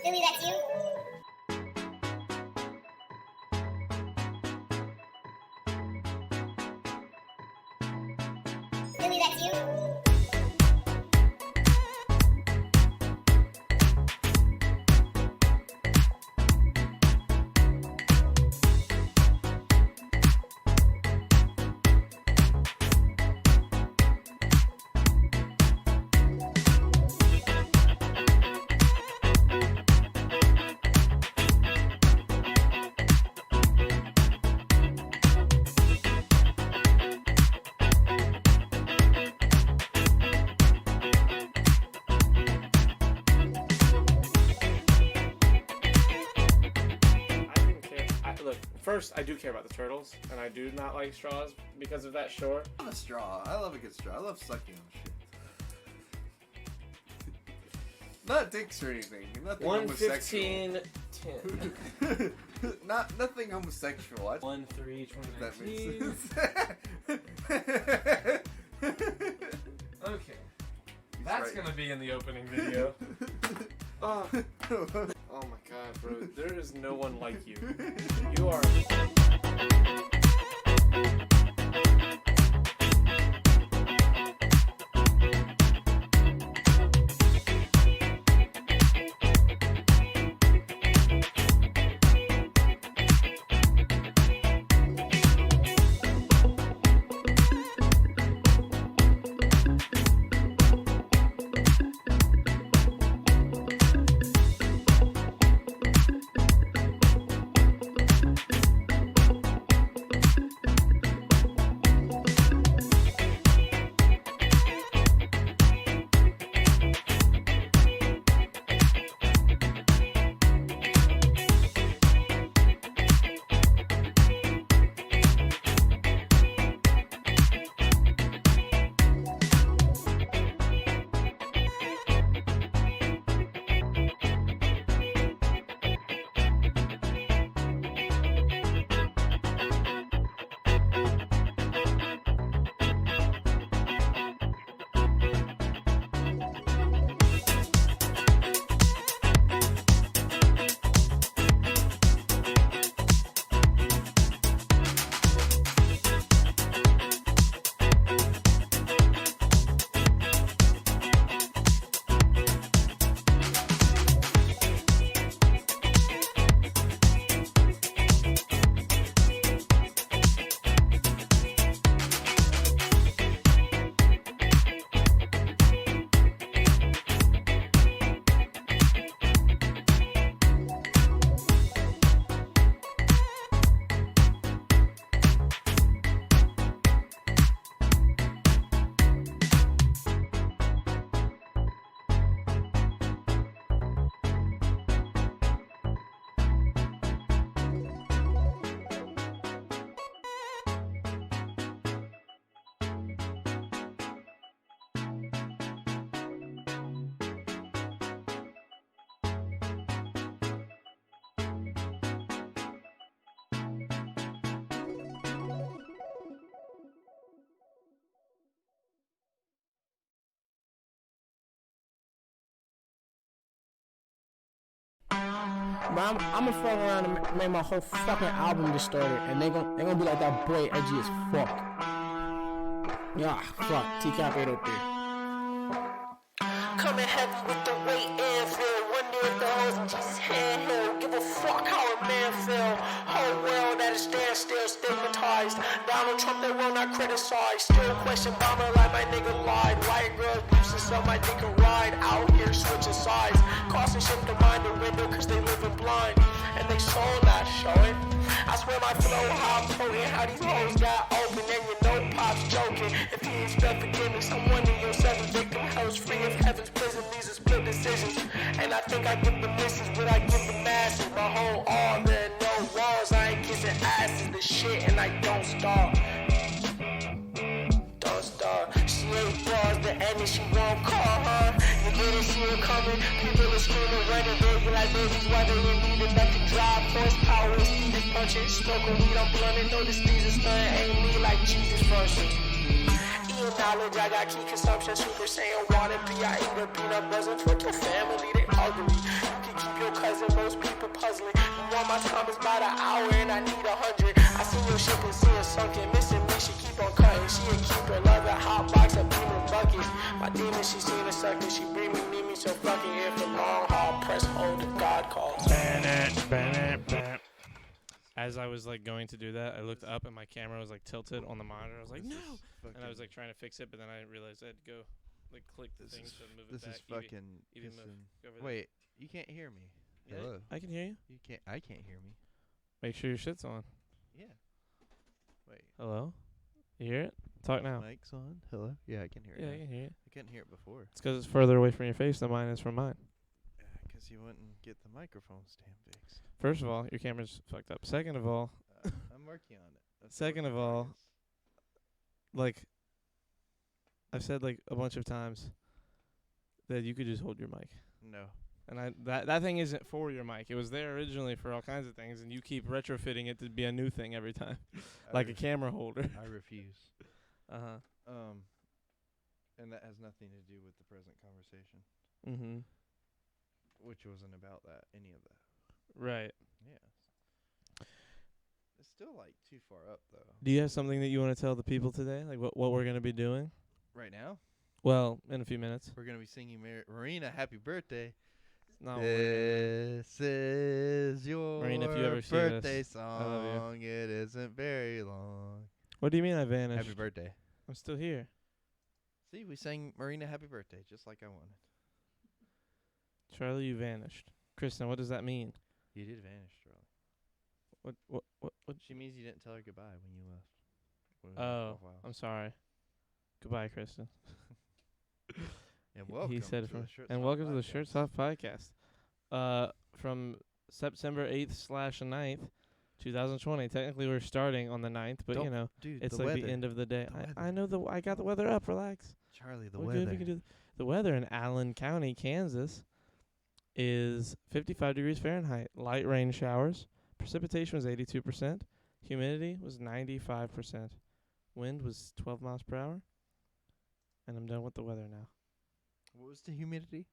Billy, that's you? Billy, that's you? First, I do care about the turtles, and I do not like straws because of that, sure. I love a straw. I love a good straw. I love sucking on shit. Not dicks or anything. Nothing 115, 10. Nothing homosexual. 1 3 That 2019. makes sense. Okay. That's right. gonna be in the opening video. Oh my god, bro. There is no one like you. You are. But I'm gonna fuck around and make my whole fucking album distorted, and they gonna be like, that boy edgy as fuck. Yeah, fuck. TCAP 803. Coming heavy with the weight and feel. Wonder if the hoes in Jesus' handheld. Give a fuck how a man feel. Whole world at a standstill, stigmatized. Donald Trump, they will not criticize. Still question bomber like my nigga lied. White girls boosting so my dick can ride. Out here switching sides. Crossing ship to mind the window cause they living blind. And they soul not showing. I swear my flow how potent. How these hoes got open and you know Pop's joking. If he expect forgiveness, I'm one of your 7 victim hells free of heaven's prison. These are split decisions. And I think I give the misses, but I give the masses. My whole all there no walls. I ain't kissing asses, the shit, and I don't stop. Don't stop. She ain't bars, the enemy, she won't call her. You didn't see her coming. People are screaming, running, baby, like babies. Why they didn't need enough to drive? Horsepower is speed punching. Smoking weed, I'm blunting. Notice these are stunning. Ain't me like Jesus first. Eating knowledge, I got key consumption. Super Saiyan wanna be. I eat a peanut buzzing. Fuck your family, they ugly. You can keep your buzzing, most people puzzling. You want my time is about an hour and I need 100. I seen your ship and see her sunken. Missing me, she keep on cutting. She a keeper, love a hot box, a beamer bucket. My demon, she seen her sucking. She bring me, need me, so fucking here for long haul. Press hold if God calls. As I was like going to do that, I looked up and my camera was like tilted on the monitor. I was like, no, and I was like trying to fix it, but then I realized I had to go like click the thing to move it This back. is fucking. Evie, move. Go over there. Wait, you can't hear me. Yeah, Hello. I can hear you. You can't. I can't hear me. Make sure your shit's on. Yeah. Wait. Hello? You hear it? Talk now. Mic's on. Hello. Yeah, I can hear it. Yeah, now. I can hear it. I couldn't hear it before. It's 'cause it's further away from your face than mine is from mine. Because you wouldn't get the microphone stand fixed. First of all, your camera's fucked up. Second of all, I'm working on it. That's Second work in of all, progress. like I've said like a bunch of times that you could just hold your mic. No. And that thing isn't for your mic. It was there originally for all kinds of things, and you keep retrofitting it to be a new thing every time, like a camera holder. I refuse. And that has nothing to do with the present conversation, Mm-hmm. which wasn't about that, any of that. Right. Yeah. It's still like too far up though. Do you have something that you want to tell the people today? Like what we're gonna be doing? Right now, Well, in a few minutes. we're gonna be singing Marina "Happy Birthday." No. This is your Marina, if you ever see birthday this, I love you. song. It isn't very long. What do you mean I vanished? Happy birthday. I'm still here. See, we sang Marina "Happy Birthday" just like I wanted. Charlie, you vanished. Kristen, what does that mean? You did vanish, Charlie. What? She means you didn't tell her goodbye when you left. Oh, I'm sorry. Goodbye, Kristen. And welcome He said it to from. the Shirts And Off welcome to the podcast. Shirts Off podcast. From September 8th/9th, 2020. Technically, we're starting on the 9th, but you Don't- know, Dude, it's the like weather. the end of the day. The I weather. know I got the weather up. Relax. Charlie, the We're weather. good. We can do the weather in Allen County, Kansas, is 55 degrees Fahrenheit. Light rain showers. Precipitation was 82%. Humidity was 95%. Wind was 12 miles per hour. And I'm done with the weather now. What was the humidity?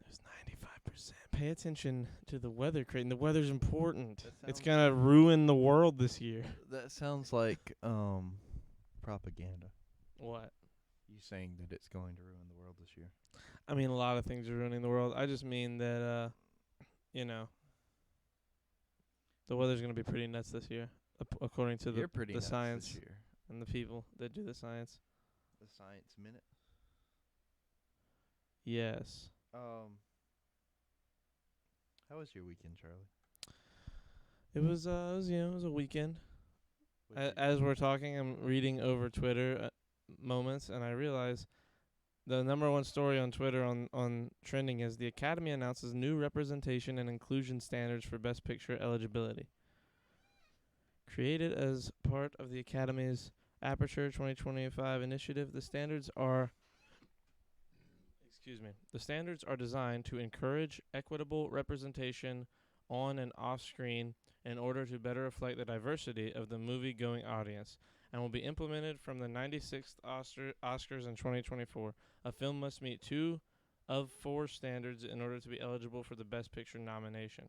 It was 95%. Pay attention to the weather, Creighton. The weather's important. That It's sounds- gonna ruin the world this year. That sounds like propaganda. What? You saying that it's going to ruin the world this year? I mean, a lot of things are ruining the world. I just mean that, you know, the weather's gonna be pretty nuts this year, according to You're pretty the nuts science this year. and the people that do the science. The Science Minute. Yes. How was your weekend, Charlie? It was it was a weekend. As we're talking, I'm reading over Twitter moments, and I realize the number one story on Twitter on trending is the Academy announces new representation and inclusion standards for Best Picture eligibility. Created as part of the Academy's Aperture 2025 initiative, the standards are designed to encourage equitable representation on and off screen in order to better reflect the diversity of the movie-going audience, and will be implemented from the 96th Oscars in 2024. A film must meet 2 of 4 standards in order to be eligible for the Best Picture nomination.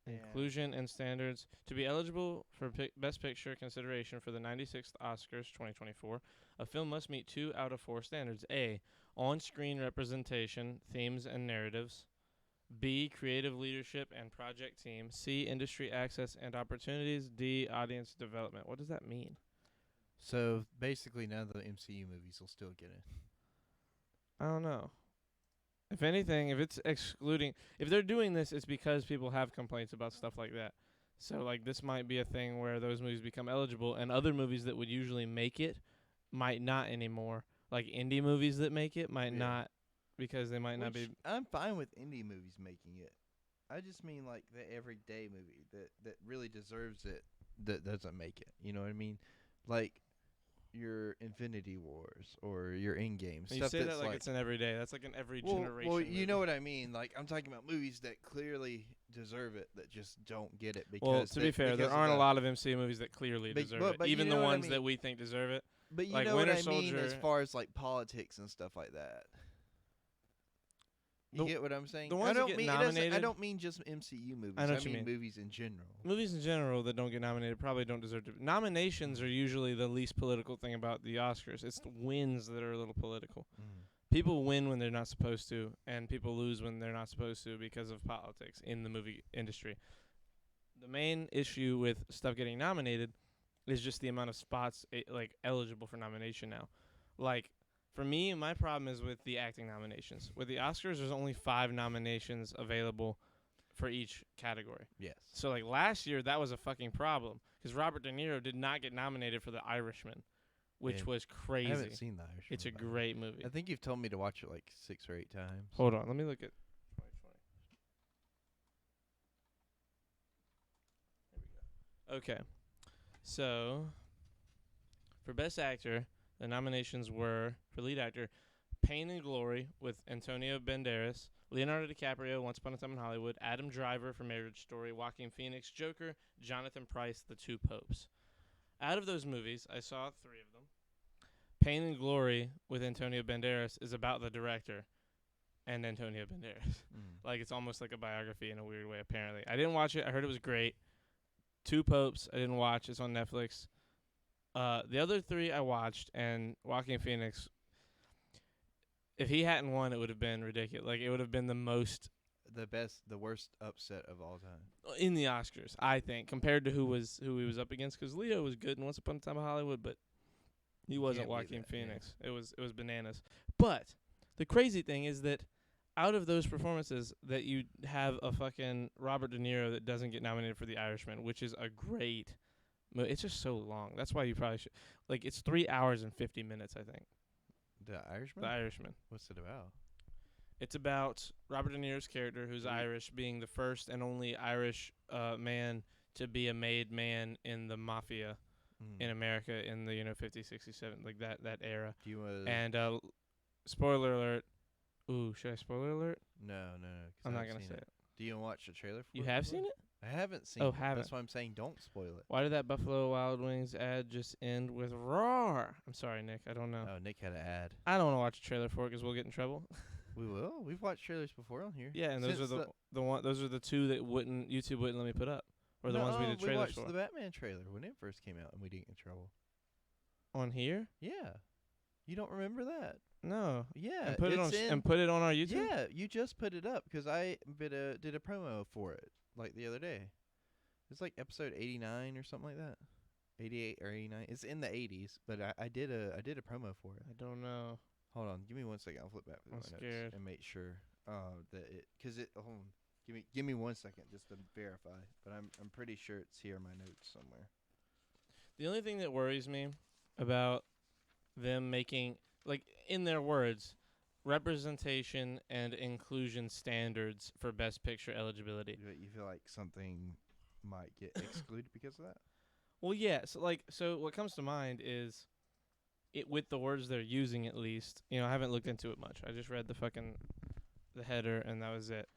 Inclusion and standards. To be eligible for Best Picture consideration for the 96th Oscars 2024, a film must meet 2 out of 4 standards. A, on-screen representation, themes, and narratives. B, creative leadership and project team. C, industry access and opportunities. D, audience development. What does that mean? So basically, none of the MCU movies will still get in. I don't know. If anything, if it's excluding, if they're doing this, it's because people have complaints about stuff like that. So, like, this might be a thing where those movies become eligible, and other movies that would usually make it might not anymore. Like, indie movies that make it might not, because they might not be. I'm fine with indie movies making it. I just mean, like, the everyday movie that really deserves it that doesn't make it. You know what I mean? Like, your Infinity Wars or your Endgame. You Stuff say that's that like it's an everyday. That's like an every well, generation. well, you movie. know what I mean. Like, I'm talking about movies that clearly deserve it that just don't get it because. Well, to be fair, there because of aren't a the- lot of MCU movies that clearly deserve it. but you Even know the what I ones mean. that we think deserve it. But you like know Winter what I mean as Soldier- far as like politics and stuff like that. You get what I'm saying? the ones I that don't get mean it doesn't- I nominated- don't mean just MCU movies. I know I what you mean mean. movies in general. Movies in general that don't get nominated probably don't deserve to. Nominations are usually the least political thing about the Oscars. It's the wins that are a little political. People win when they're not supposed to, and people lose when they're not supposed to because of politics in the movie industry. The main issue with stuff getting nominated is just the amount of spots eligible for nomination now. Like, for me, my problem is with the acting nominations. With the Oscars, there's only 5 nominations available for each category. Yes. So, like, last year, that was a fucking problem because Robert De Niro did not get nominated for The Irishman, which Yeah. was crazy. I haven't seen The Irishman. It's a but great movie. I think you've told me to watch it like 6 or 8 times. Hold on, let me look at 2020. There we go. Okay, so for Best Actor, the nominations were for lead actor, Pain and Glory with Antonio Banderas, Leonardo DiCaprio, Once Upon a Time in Hollywood, Adam Driver for Marriage Story, Joaquin Phoenix, Joker, Jonathan Pryce, The Two Popes. Out of those movies, I saw 3 of them. Pain and Glory with Antonio Banderas is about the director and Antonio Banderas. Like, it's almost like a biography in a weird way, apparently. I didn't watch it. I heard it was great. Two Popes, I didn't watch. It's on Netflix. The other 3 I watched, and Joaquin Phoenix, if he hadn't won, it would have been ridiculous. Like, it would have been the worst upset of all time. in the Oscars, I think, compared to who he was up against. Because Leo was good in Once Upon a Time in Hollywood, but he wasn't can't beat Joaquin that, yeah. Phoenix. It was bananas. But the crazy thing is that out of those performances, that you have a fucking Robert De Niro that doesn't get nominated for The Irishman, which is a great movie. It's just so long. That's why you probably should. Like, it's 3 hours and 50 minutes, I think. The Irishman? The Irishman. What's it about? It's about Robert De Niro's character, who's Irish, being the first and only Irish man to be a made man in the mafia in America in the 50s, 60s, 70s, like that era. Do you want And spoiler alert. Ooh, should I spoiler alert? No, 'cause I'm I not haven't gonna seen say it. it. Do you watch the trailer for it? You have before? seen it? I haven't seen Oh, it. haven't. That's why I'm saying don't spoil it. Why did that Buffalo Wild Wings ad just end with roar? I'm sorry, Nick. I don't know. Oh, Nick had an ad. I don't want to watch a trailer for it because we'll get in trouble. We will. We've watched trailers before on here. Yeah, and those Since are those are the 2 that YouTube wouldn't let me put up, or the ones we did We trailers watched for the Batman trailer when it first came out, and we didn't get in trouble. on here. Yeah. You don't remember that? No. Yeah. And put it on it's in- and put it on our YouTube. Yeah, you just put it up because I did a promo for it like the other day. It's like episode 89 or something like that. 88 or 89. It's in the 80s, but I did a promo for it. I don't know. Hold on, give me 1 second. I'll flip back to my I'm notes scared. and make sure that it because it. Hold on, give me 1 second just to verify. But I'm pretty sure it's here in my notes somewhere. The only thing that worries me about them making, like, in their words, representation and inclusion standards for Best Picture eligibility. You feel like something might get excluded because of that? Well, yeah. So what comes to mind is it with the words they're using. At least, I haven't looked into it much. I just read the header and that was it.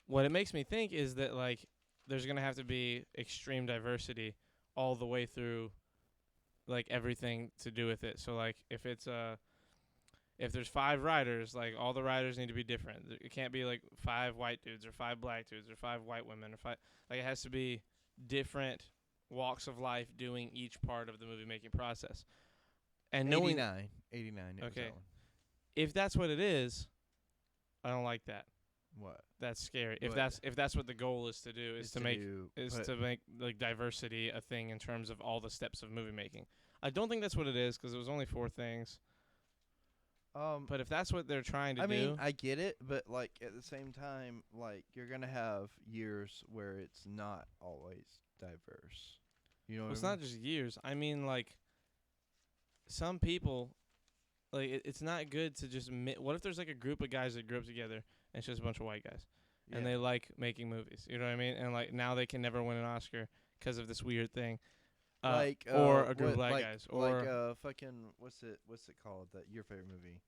What it makes me think is that, like, there's gonna have to be extreme diversity all the way through, like, everything to do with it. So, like, if there's 5 writers, like, all the writers need to be different. It can't be like 5 white dudes or 5 black dudes or 5 white women or 5. Like, it has to be different walks of life doing each part of the movie making process. And knowing 89. It was Okay. that one. if that's what it is, I don't like that. What? That's scary. If What? that's what the goal is to do, is to make like diversity a thing in terms of all the steps of movie making. I don't think that's what it is because it was only 4 things. But if that's what they're trying to I do, mean, I get it, but like at the same time, like you're gonna have years where it's not always diverse. You know, what it's I not mean? just years. I mean, like, some people, like, it's not good to just. What if there's like a group of guys that grew up together and it's just a bunch of white guys and they like making movies? You know what I mean? And like now they can never win an Oscar because of this weird thing. Or a group of black guys, or fucking what's it called? That your favorite movie,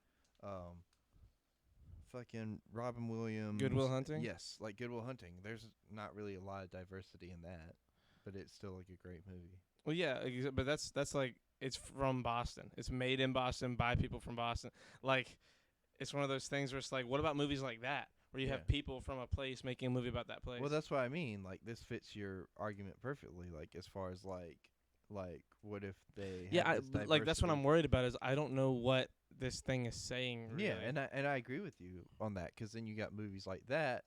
fucking Robin Williams. Good Will Hunting? Yes, like Good Will Hunting. There's not really a lot of diversity in that, but it's still like a great movie. Well, yeah, but that's like, it's from Boston. It's made in Boston by people from Boston. Like, it's one of those things where it's like, what about movies like that, where you Yeah. have people from a place making a movie about that place? Well, that's what I mean. Like, this fits your argument perfectly. Like, as far as like what if they yeah, have this like that's what I'm diversity? worried about. Is I don't know what this thing is saying. Really. Yeah, and I agree with you on that, because then you got movies like that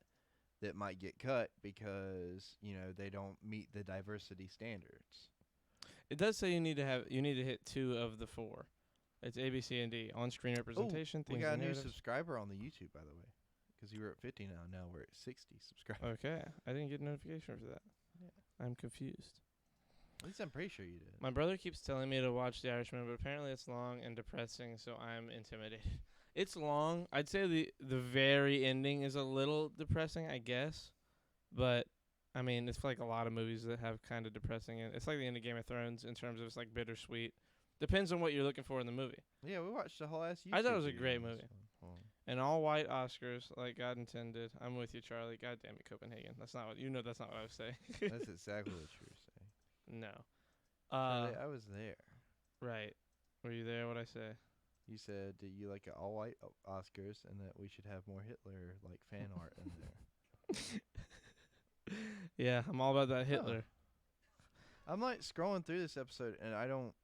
might get cut because they don't meet the diversity standards. It does say you need to hit 2 of the 4. It's A, B, C, and D. On-screen representation. We themes got a and new narratives. subscriber on the YouTube, by the way, because you were at 50 now. Now we're at 60 subscribers. Okay, I didn't get a notification for that. Yeah. I'm confused. At least I'm pretty sure you did. My brother keeps telling me to watch The Irishman, but apparently it's long and depressing, so I'm intimidated. It's long. I'd say the very ending is a little depressing, I guess. But, I mean, it's like a lot of movies that have kind of depressing. It's like the end of Game of Thrones in terms of it's like bittersweet. Depends on what you're looking for in the movie. Yeah, we watched the whole ass YouTube I thought it was a video great on this movie. one. Hold on. And all white Oscars, like God intended. I'm with you, Charlie. God damn it, Copenhagen. That's not what that's not what I was saying. That's exactly what you were saying. No. Charlie, I was there. Right. Were you there? What'd I say? You said that you like all white Oscars and that we should have more Hitler like fan art in there. Yeah, I'm all about that Hitler. I'm like scrolling through this episode and I don't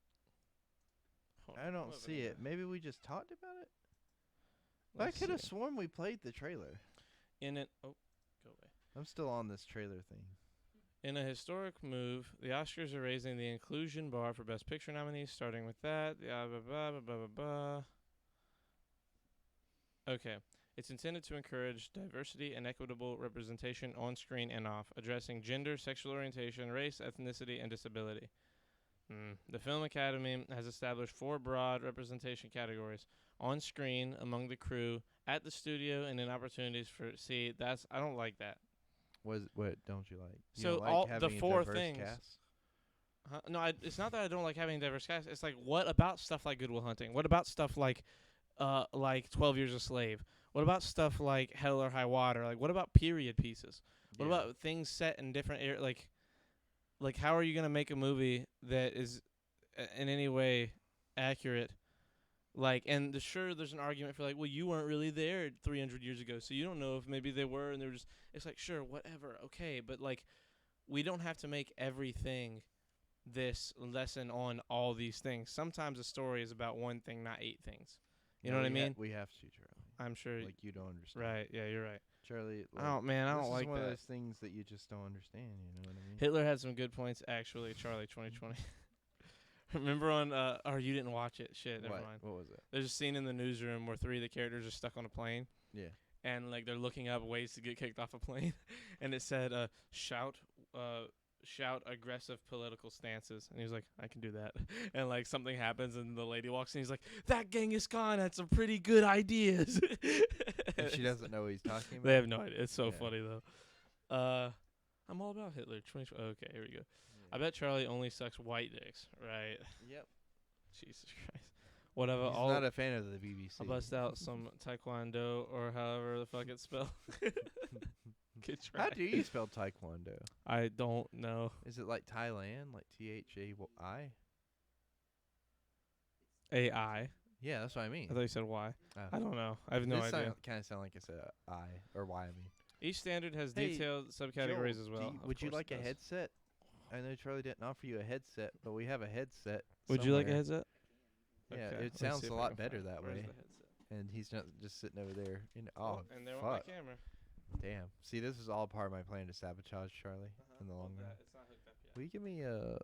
Hold on, I'm see opening it. Maybe we just talked about it. But I Let's could have see. sworn we played the trailer. In it. Oh, go away. I'm still on this trailer thing. In a historic move, the Oscars are raising the inclusion bar for Best Picture nominees, starting with that. Blah, blah, blah, blah, blah, blah. Okay. It's intended to encourage diversity and equitable representation on screen and off, addressing gender, sexual orientation, race, ethnicity, and disability. The Film Academy has established 4 broad representation categories: on screen, among the crew, at the studio, and in opportunities for. See, I don't like that. What don't you like? You So don't like all the having a 4 diverse things. cast? No, it's not that I don't like having diverse cast. It's like, what about stuff like Good Will Hunting? What about stuff like 12 Years a Slave? What about stuff like Hell or High Water? Like, what about period pieces? What Yeah. about things set in different like how are you gonna make a movie that is in any way accurate? Like, and sure, there's an argument for like, well, you weren't really there 300 years ago, so you don't know if maybe they were, and they were just. It's like, sure, whatever, okay, but like, we don't have to make everything this lesson on all these things. Sometimes a story is about one thing, not 8 things. You know what I mean? We have to, Charlie. I'm sure. Like, you don't understand. Right? Yeah, you're right. Charlie. Like, I don't this is like one of that. those things that you just don't understand. You know what I mean? Hitler had some good points, actually. Charlie, 2020. Remember on? Or you didn't watch it? Shit, never mind. What was it? There's a scene in the newsroom where 3 of the characters are stuck on a plane. Yeah. And like they're looking up ways to get kicked off a plane, and it said, "Shout aggressive political stances," and he was like, "I can do that." And like something happens, and the lady walks in, he's like, "That Genghis Khan had some pretty good ideas." And she doesn't know what he's talking about. They have no idea. It's so Yeah. funny though. I'm all about Hitler. 2020. Okay, here we go. I bet Charlie only sucks white dicks, right? Yep. Jesus Christ. Whatever. He's I'll not a fan of the BBC. I'll bust out some taekwondo or however the fuck it's spelled. Good try. How do you spell taekwondo? I don't know. Is it like Thailand, like THAI? AI. Yeah, that's what I mean. I thought you said Y. Oh. I don't know. I have no idea. Kind of sound like I said I or Y. I mean, Each standard has Hey, detailed subcategories Joel, as well. Of would you course like it a does. headset? I know Charlie didn't offer you a headset, but we have a headset. Would you like a somewhere. headset? Yeah, Okay, it let's sounds see if a I lot can better find it. that Where's way. the headset? And he's not just sitting over there. Oh, and there went my fuck. camera. Damn. See, this is all part of my plan to sabotage Charlie in the long run. It's not hooked up yet. Will you give me a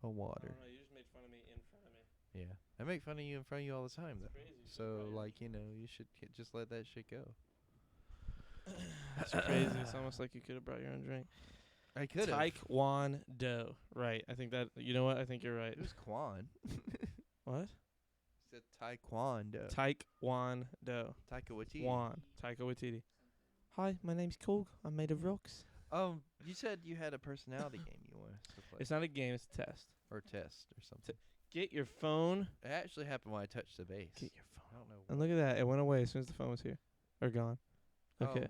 I water? don't know. You just made fun of me in front of me. Yeah, I make fun of you in front of you all the time, though. Crazy. So like, you should just let that shit go. It's crazy. It's almost like you could have brought your own drink. I could have. Taekwondo. Right. I think that. You know what? I think you're right. Who's Quan? What? Said Taekwondo. Taekwondo. Taika Waititi. Taika Waititi. Hi, my name's Korg. I'm made of rocks. You said you had a personality game you want us to play. It's not a game. It's a test. Or test or something. Get your phone. It actually happened when I touched the base. Get your phone. I don't know. And look at that. It went away as soon as the phone was here. Or gone. Okay.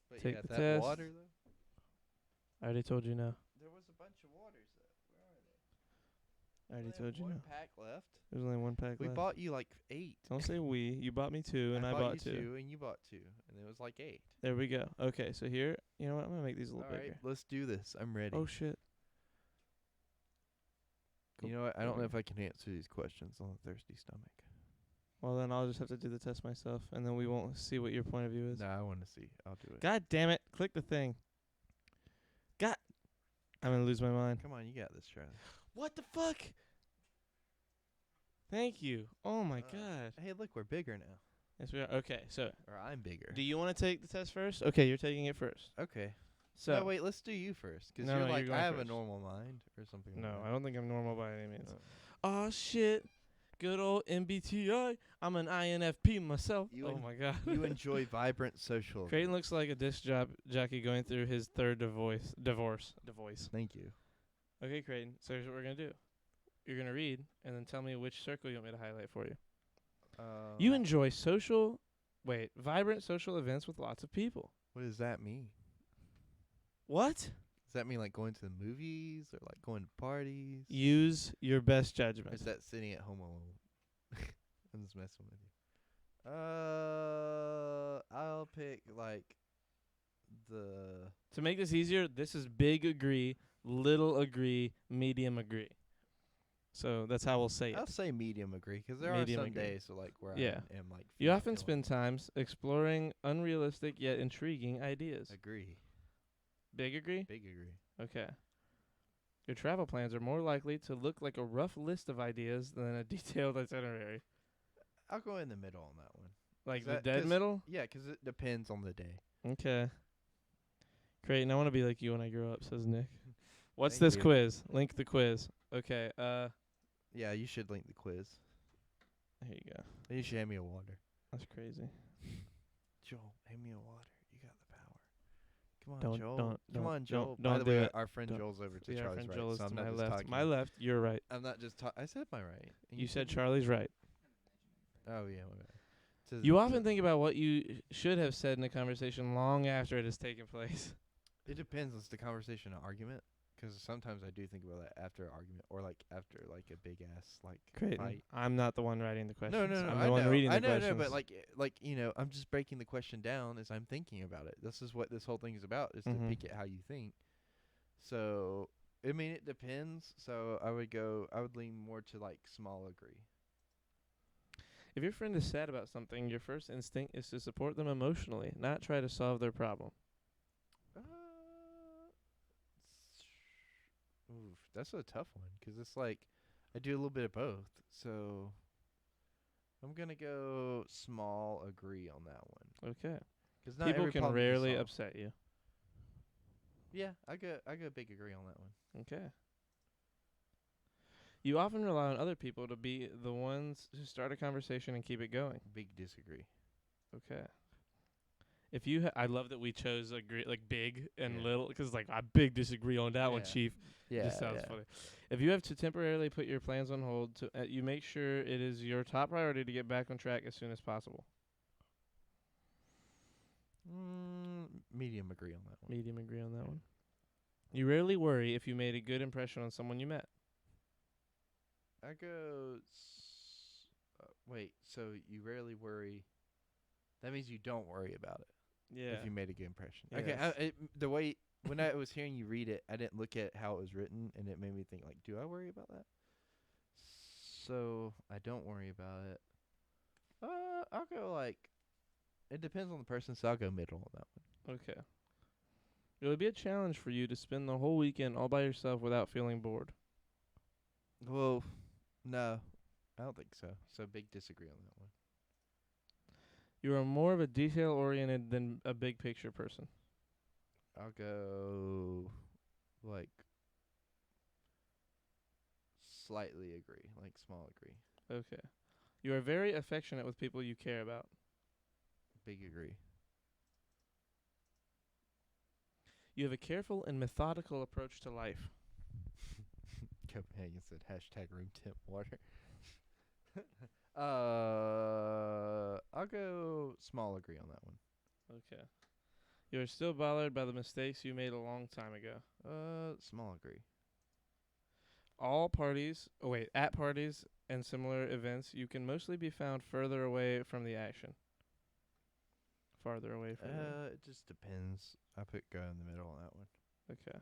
But Take you got the that test. water though? I already told you no. There was a bunch of waters though. Where are they? I already We told you. one No. pack left. There's only one pack We left. bought you like 8. Don't say we. You bought me 2, and I bought you 2. 2, and you bought 2, and it was like 8. There we go. Okay, so here, you know what? I'm gonna make these a little All right, bigger. let's do this. I'm ready. Oh shit. You know what? I don't know if I can answer these questions on a thirsty stomach. Well, then I'll just have to do the test myself, and then we won't see what your point of view is. No, I want to see. I'll do it. God damn it! Click the thing. God, I'm gonna lose my mind. Come on, you got this, Charlie. What the fuck? Thank you. Oh my god. Hey, look, we're bigger now. Yes, we are. Okay, so Or I'm bigger. do you want to take the test first? Okay, you're taking it first. Okay. So No, wait, let's do you first. Because No, you're no, you're like, going I have first. a normal mind or something no, like I don't think I'm normal by any means. that. Oh shit. Good old MBTI. I'm an INFP myself. You oh en- my god. You enjoy vibrant social. Creighton events. looks like a disc jockey going through his third divorce. Thank you. Okay, Creighton. So here's what we're gonna do. You're gonna read and then tell me which circle you want me to highlight for you. You enjoy vibrant social events with lots of people. What does that mean? What? Does that mean like going to the movies or like going to parties? Use your best Or judgment. is that sitting at home alone? I'm just messing with you. I'll pick like the. To make this easier, this is big agree, little agree, medium agree. So that's how we'll say it. I'll say medium agree because there Medium are some agree. days so like where Yeah. I am like. You not often feeling spend times exploring unrealistic yet intriguing ideas. Agree. Big agree? Big agree. Okay. Your travel plans are more likely to look like a rough list of ideas than a detailed itinerary. I'll go in the middle on that one. Like Is the that dead 'cause- middle? Yeah, 'cause it depends on the day. Okay. Creighton, I want to be like you when I grow up, says Nick. What's Thank this you. quiz? Link the quiz. Okay, Yeah, you should link the quiz. here you go. And you should hand me a water. That's crazy. Joel, hand me a water. You got the power. Come on, Don't- Joel. don't- Come on, don't- Joel. don't By the do way, it. our friend Don't- Joel's over to Yeah, our Charlie's friend right, Joel is so I'm to not my just left. talking. My left, you're right. I'm not just I said my right. And You said Charlie's right. Oh, yeah, my bad. To You the- often think about what you should have said in a conversation long after it has taken place. It depends. Is the conversation an argument? 'Cause sometimes I do think about that after an argument or like after like a big ass like Creighton, fight. I'm not the one writing the questions. No, I'm I the one know. reading the I know, questions. no, but like I'm just breaking the question down as I'm thinking about it. This is what this whole thing is about: is Mhm. to pick it how you think. So I mean, it depends. So I would lean more to like small agree. If your friend is sad about something, your first instinct is to support them emotionally, not try to solve their problem. Oof, that's a tough one 'cause it's like I do a little bit of both. So I'm gonna go small agree on that one. Okay. 'Cause not People every can problem you rarely solve. upset you. Yeah, I go big agree on that one. Okay. You often rely on other people to be the ones who start a conversation and keep it going. Big disagree. Okay. If you, I love that we chose agree like big and Yeah. little, 'cause like I big disagree on that one, Yeah. Chief. Yeah, Just sounds funny. If you have to temporarily put your plans on hold, you make sure it is your top priority to get back on track as soon as possible. Medium agree on that one. Medium agree on that one. You rarely worry if you made a good impression on someone you met. I go. Wait, so you rarely worry? That means you don't worry about it Yeah. if you made a good impression. Okay, Yes. the way when I was hearing you read it, I didn't look at how it was written, and it made me think like, do I worry about that? So I don't worry about it. I'll go like. It depends on the person, so I'll go middle on that one. Okay. It would be a challenge for you to spend the whole weekend all by yourself without feeling bored. Well, no, I don't think so. So big disagree on that one. You are more of a detail-oriented than a big-picture person. I'll go like slightly agree, like small agree. Okay. You are very affectionate with people you care about. Big agree. You have a careful and methodical approach to life. Copenhagen said #room temp water. I'll go small agree on that one. Okay. You are still bothered by the mistakes you made a long time ago. Small agree. At parties and similar events, you can mostly be found further away from the action. Farther away from It just depends. I put go in the middle on that one. Okay.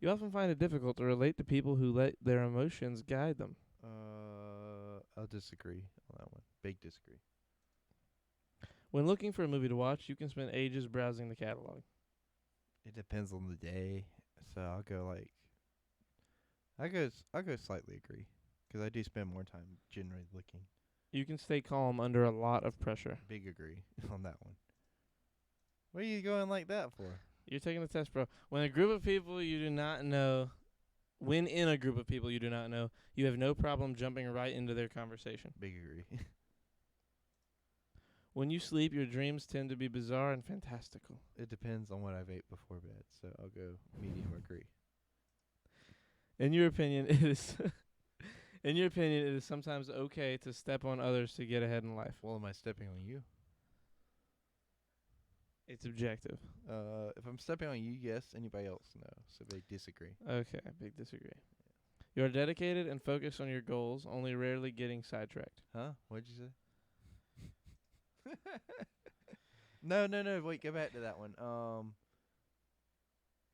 You often find it difficult to relate to people who let their emotions guide them. I'll disagree on that one. Big disagree. When looking for a movie to watch, you can spend ages browsing the catalog. It depends on the day, so I'll go slightly agree, 'cause I do spend more time generally looking. You can stay calm under a lot of pressure. Big agree on that one. What are you going like that for? You're taking the test, bro. When in a group of people you do not know, you have no problem jumping right into their conversation. Big agree. When you sleep, your dreams tend to be bizarre and fantastical. It depends on what I've ate before bed, so I'll go medium agree. In your opinion, it is sometimes okay to step on others to get ahead in life. Well, am I stepping on you? It's objective. If I'm stepping on you, yes. Anybody else, no. So big disagree. Okay, big disagree. You are dedicated and focused on your goals, only rarely getting sidetracked. Huh? What'd you say? No. Wait, go back to that one.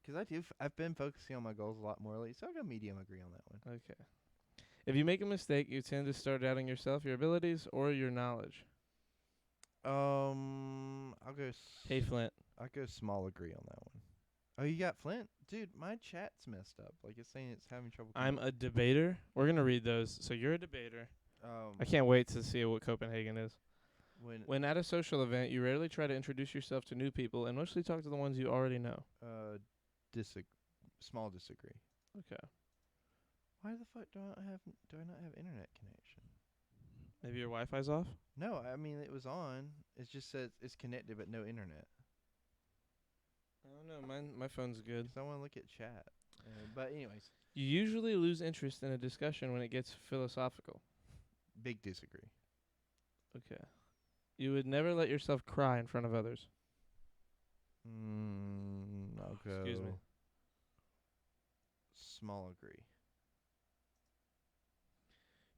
'Cause I've been focusing on my goals a lot more lately, so I'll go medium agree on that one. Okay. If you make a mistake, you tend to start doubting yourself, your abilities, or your knowledge. I'll go. Hey, Flint. I'll go small agree on that one. Oh, you got Flint, dude. My chat's messed up. Like it's saying it's having trouble. I'm a debater. We're gonna read those. So you're a debater. I can't wait to see what Copenhagen is. When at a social event, you rarely try to introduce yourself to new people and mostly talk to the ones you already know. Small disagree. Okay. Why the fuck do I not have internet connection? Maybe your Wi-Fi's off? No, I mean it was on. It just says it's connected but no internet. I don't know. My phone's good. 'Cause I want to look at chat. But anyways, You usually lose interest in a discussion when it gets philosophical. big disagree. Okay. You would never let yourself cry in front of others. I'll go. Excuse me. Small agree.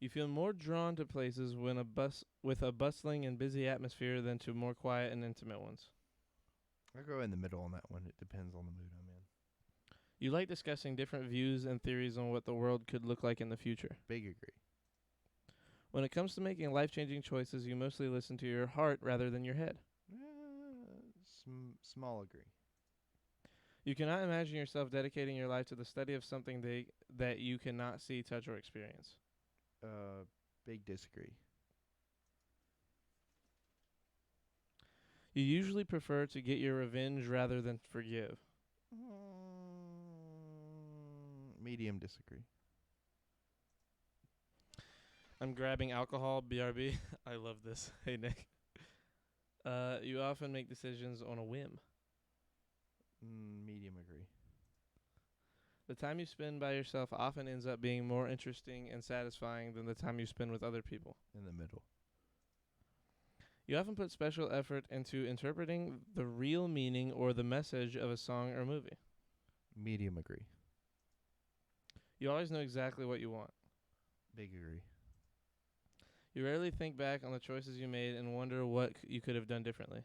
You feel more drawn to places with a bustling and busy atmosphere than to more quiet and intimate ones. I'll go in the middle on that one. It depends on the mood I'm in. You like discussing different views and theories on what the world could look like in the future. Big agree. When it comes to making life-changing choices, you mostly listen to your heart rather than your head. Small agree. You cannot imagine yourself dedicating your life to the study of something that you cannot see, touch, or experience. Big disagree. You usually prefer to get your revenge rather than forgive. Medium disagree. I'm grabbing alcohol, BRB. I love this. Hey, Nick. You often make decisions on a whim. Medium agree. The time you spend by yourself often ends up being more interesting and satisfying than the time you spend with other people. In the middle. You often put special effort into interpreting the real meaning or the message of a song or movie. Medium agree. You always know exactly what you want. Big agree. You rarely think back on the choices you made and wonder what you could have done differently.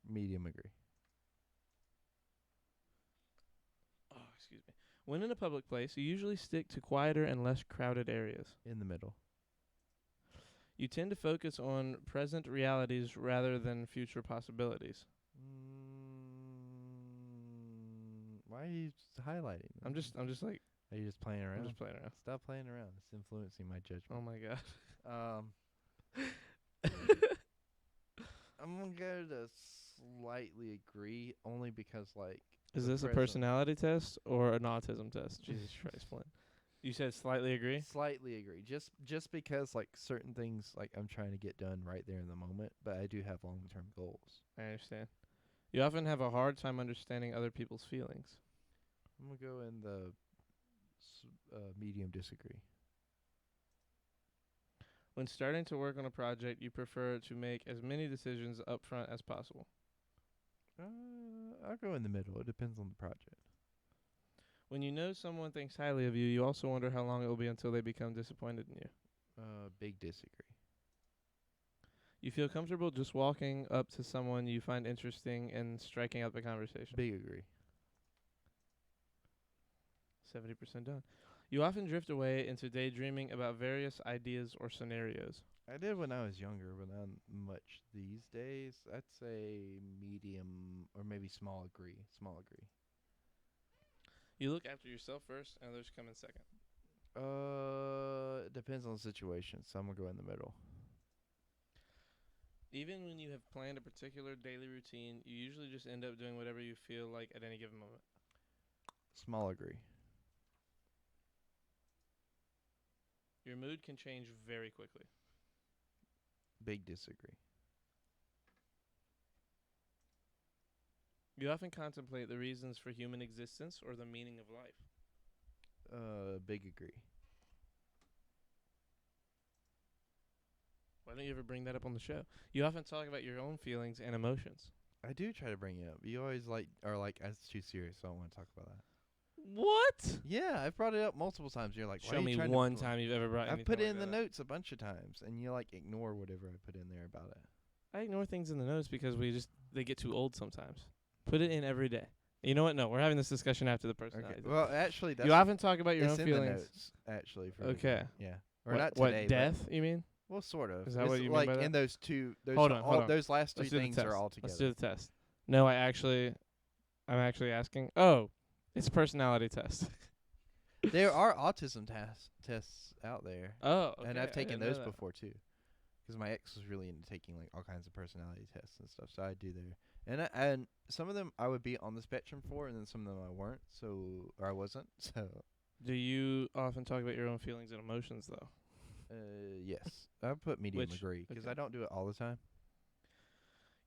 Medium agree. Oh, excuse me. When in a public place, you usually stick to quieter and less crowded areas. In the middle. You tend to focus on present realities rather than future possibilities. Why are you highlighting? I'm just like, Are you just playing around? I'm just playing around. Stop playing around. It's influencing my judgment. Oh my god. I'm gonna go to slightly agree, only because like. Is the this a present- personality test or an autism test? Jesus Christ, Flint. You said slightly agree? Slightly agree. Just because like certain things like I'm trying to get done right there in the moment, but I do have long-term goals. I understand. You often have a hard time understanding other people's feelings. I'm gonna go in the medium disagree. When starting to work on a project, you prefer to make as many decisions up front as possible. I'll go in the middle. It depends on the project. When you know someone thinks highly of you, you also wonder how long it will be until they become disappointed in you. Big disagree. You feel comfortable just walking up to someone you find interesting and striking up a conversation. Big agree. 70% done. You often drift away into daydreaming about various ideas or scenarios. I did when I was younger, but not much these days. I'd say medium or maybe small agree. Small agree. You look after yourself first, and others come in second. It depends on the situation. So I'm gonna go in the middle. Even when you have planned a particular daily routine, you usually just end up doing whatever you feel like at any given moment. Small agree. Your mood can change very quickly. Big disagree. You often contemplate the reasons for human existence or the meaning of life. Big agree. Why don't you ever bring that up on the show? You often talk about your own feelings and emotions. I do try to bring it up. You always are like, that's too serious, so I don't want to talk about that. What? Yeah, I've brought it up multiple times. You're like, why Show are you me trying one to time you've ever brought I've anything put it like in the that up. notes a bunch of times, and you like ignore whatever I put in there about it. I ignore things in the notes because they get too old sometimes. Put it in every day. You know what? No, we're having this discussion after the personality. Okay. Well, actually, that's You often talk about your it's own in feelings. the notes, actually. For Okay. Yeah. Or What, not what, today. death, you mean? Well, sort of. Is that It's what you mean like by that? in those two? Those Hold on. Those last three Let's do the things test. are all together. Let's do the test. No, I'm actually asking. Oh, it's a personality test. There are autism tests out there, Oh, okay. and I've I taken didn't know those that. before too. Because my ex was really into taking like all kinds of personality tests and stuff, so I do there. And some of them I would be on the spectrum for, and then some of them I weren't. Or I wasn't. So. Do you often talk about your own feelings and emotions, though? Yes, I put medium Which- agree because okay. I don't do it all the time.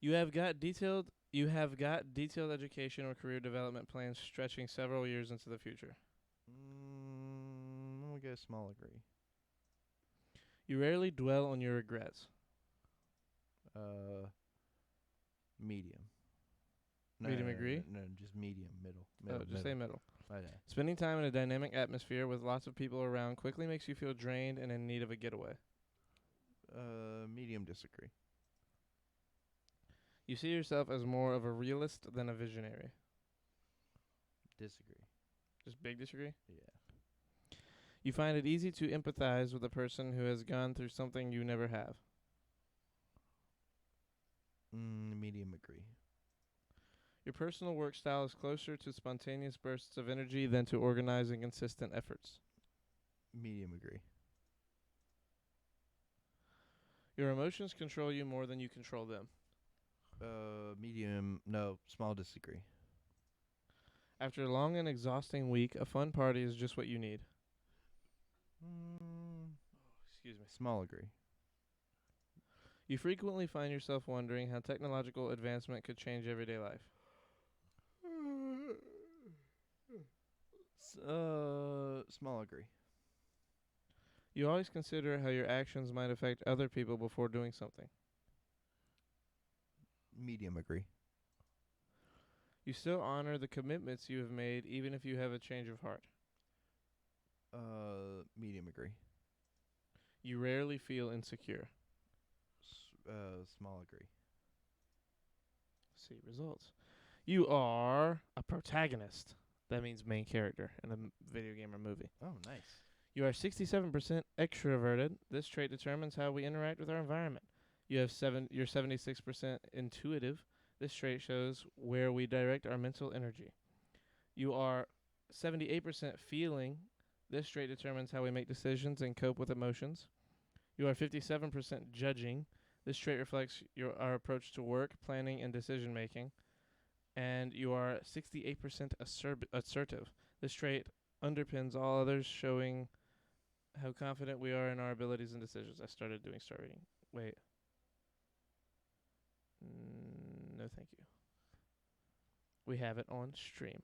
You have got detailed education or career development plans stretching several years into the future. I'm gonna go small agree. You rarely dwell on your regrets. Medium. Medium agree? No, just medium, middle. Just say middle. Okay. Spending time in a dynamic atmosphere with lots of people around quickly makes you feel drained and in need of a getaway. Medium disagree. You see yourself as more of a realist than a visionary. Disagree. Just big disagree? Yeah. You find it easy to empathize with a person who has gone through something you never have. Medium agree. Your personal work style is closer to spontaneous bursts of energy than to organized and consistent efforts. Medium agree. Your emotions control you more than you control them. Medium. No, small disagree. After a long and exhausting week, a fun party is just what you need. Excuse me. Small agree. You frequently find yourself wondering how technological advancement could change everyday life. Small agree. You always consider how your actions might affect other people before doing something. Medium agree. You still honor the commitments you have made even if you have a change of heart. Medium agree. You rarely feel insecure. Small agree. See results. You are a protagonist. That means main character in a video game or movie. Oh, nice. You are 67% extroverted. This trait determines how we interact with our environment. You're 76% intuitive. This trait shows where we direct our mental energy. You are 78% feeling. This trait determines how we make decisions and cope with emotions. You are 57% judging. This trait reflects our approach to work, planning, and decision making. And you are 68% assertive. This trait underpins all others, showing how confident we are in our abilities and decisions. I started doing star reading. Wait. No, thank you. We have it on stream.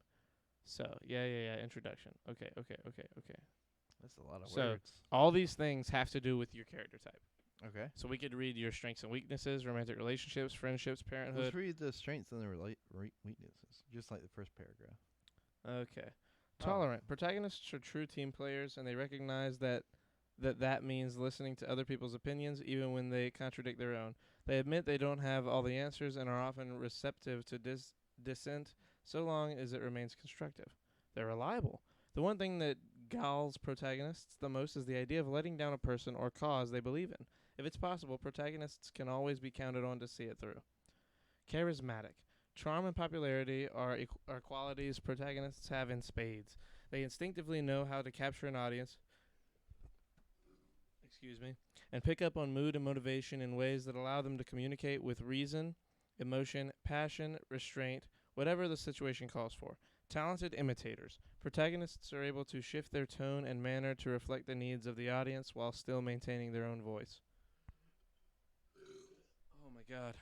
So, yeah. Introduction. Okay. That's a lot of So, words. all these things have to do with your character type. Okay. So we could read your strengths and weaknesses, romantic relationships, friendships, parenthood. Let's read the strengths and the weaknesses, just like the first paragraph. Okay. Tolerant. Protagonists are true team players, and they recognize that means listening to other people's opinions, even when they contradict their own. They admit they don't have all the answers and are often receptive to dissent, so long as it remains constructive. They're reliable. The one thing that galls protagonists the most is the idea of letting down a person or cause they believe in. If it's possible, protagonists can always be counted on to see it through. Charismatic. Charm and popularity are qualities protagonists have in spades. They instinctively know how to capture an audience, and pick up on mood and motivation in ways that allow them to communicate with reason, emotion, passion, restraint, whatever the situation calls for. Talented imitators. Protagonists are able to shift their tone and manner to reflect the needs of the audience while still maintaining their own voice. Oh my god.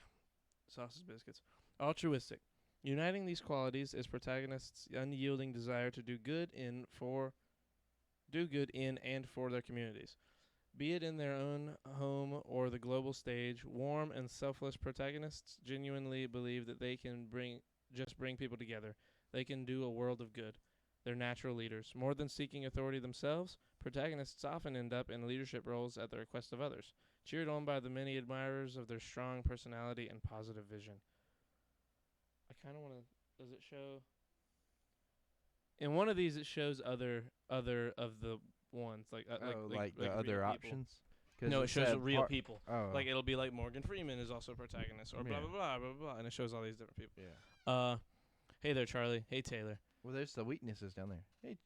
Sausage biscuits. Altruistic. Uniting these qualities is protagonists' unyielding desire to do good in and for their communities. Be it in their own home or the global stage, warm and selfless protagonists genuinely believe that they can bring people together. They can do a world of good. They're natural leaders. More than seeking authority themselves, protagonists often end up in leadership roles at the request of others, cheered on by the many admirers of their strong personality and positive vision. I kind of want to... Does it show... In one of these, it shows other of the ones, like the other real options. No, it shows real people. Oh, Like it'll be like Morgan Freeman is also a protagonist, or blah blah blah blah blah, and it shows all these different people. yeah. Hey there, Charlie. Hey Taylor. Well, there's the weaknesses down there.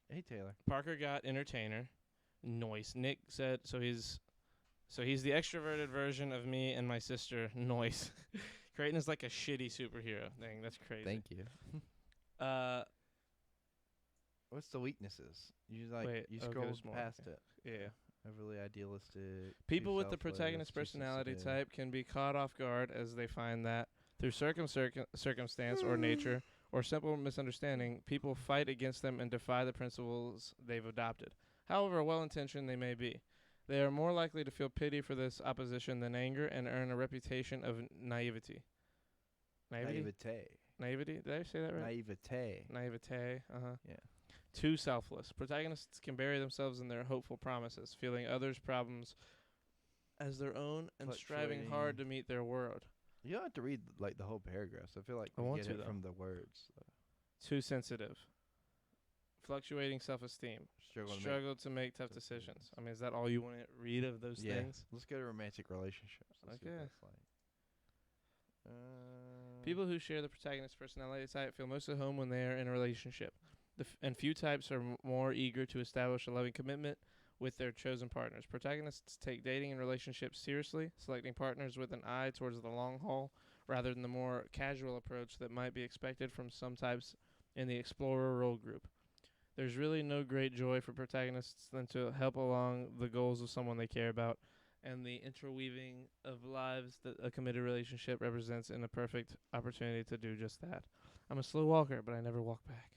Hey, Taylor. Parker got entertainer. Noise. Nick said so. He's the extroverted version of me and my sister. Noise. Creighton is like a shitty superhero thing. That's crazy. Thank you. What's the weaknesses? You scroll past it. Yeah. Overly idealistic. People too with the selfless, protagonist too personality sensitive. type can be caught off guard as they find that, through circumstance or nature or simple misunderstanding, people fight against them and defy the principles they've adopted. However well-intentioned they may be, they are more likely to feel pity for this opposition than anger and earn a reputation of naivety. Naivety? Did I say that right? Naivete. Yeah. Too selfless. Protagonists can bury themselves in their hopeful promises, feeling others' problems as their own and striving hard to meet their world. You don't have to read like the whole paragraphs. I feel like I you want get to, it though. from the words. Too sensitive. Fluctuating self-esteem. Struggle to make tough decisions. I mean, is that all you want to read of those things? Let's go to romantic relationships. Let's see what Okay. that's like. People who share the protagonist personality type feel most at home when they are in a relationship. And few types are more eager to establish a loving commitment with their chosen partners. Protagonists take dating and relationships seriously, selecting partners with an eye towards the long haul rather than the more casual approach that might be expected from some types in the explorer role group. There's really no great joy for protagonists than to help along the goals of someone they care about, and the interweaving of lives that a committed relationship represents in a perfect opportunity to do just that. I'm a slow walker, but I never walk back.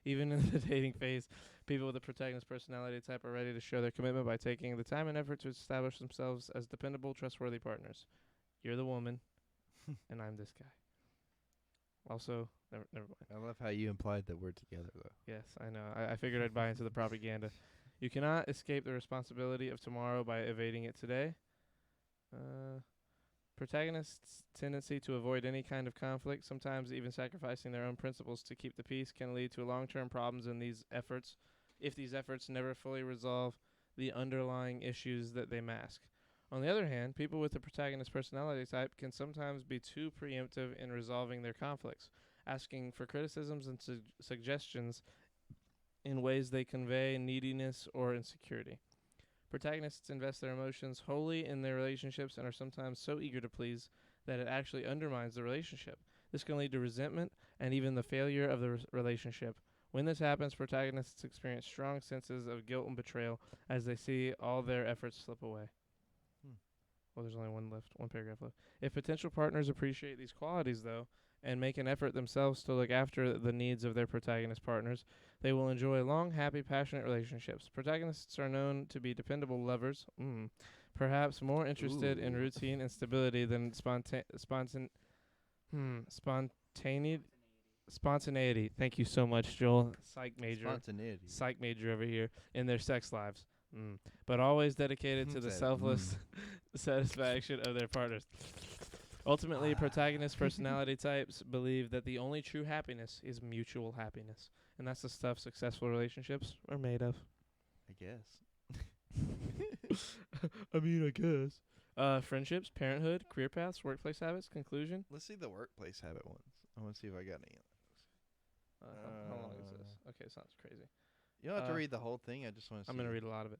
Even in the dating phase, people with a protagonist personality type are ready to show their commitment by taking the time and effort to establish themselves as dependable, trustworthy partners. You're the woman, and I'm this guy. Also, never mind. I love how you implied that we're together, though. Yes, I know. I figured I'd buy into the propaganda. You cannot escape the responsibility of tomorrow by evading it today. Protagonists' tendency to avoid any kind of conflict, sometimes even sacrificing their own principles to keep the peace, can lead to long-term problems in these efforts if these efforts never fully resolve the underlying issues that they mask. On the other hand, people with the protagonist personality type can sometimes be too preemptive in resolving their conflicts, asking for criticisms and suggestions in ways they convey neediness or insecurity. Protagonists invest their emotions wholly in their relationships and are sometimes so eager to please that it actually undermines the relationship. This can lead to resentment and even the failure of the relationship. When this happens, protagonists experience strong senses of guilt and betrayal as they see all their efforts slip away. Well, there's only one paragraph left. If potential partners appreciate these qualities, though, and make an effort themselves to look after the needs of their protagonist partners, they will enjoy long, happy, passionate relationships. Protagonists are known to be dependable lovers, perhaps more interested in routine and stability than spontaneity. Spontaneity. Thank you so much, Joel. Psych major. Spontaneity. Psych major over here in their sex lives. But always dedicated to the Said, selfless satisfaction of their partners. Ultimately, protagonist personality types believe that the only true happiness is mutual happiness. And that's the stuff successful relationships are made of. I guess. I guess. Friendships, parenthood, career paths, workplace habits, conclusion. Let's see the workplace habit ones. I want to see if I got any. How long is this? Okay, sounds crazy. You don't have to read the whole thing. I just want to see. I'm going to read a lot of it.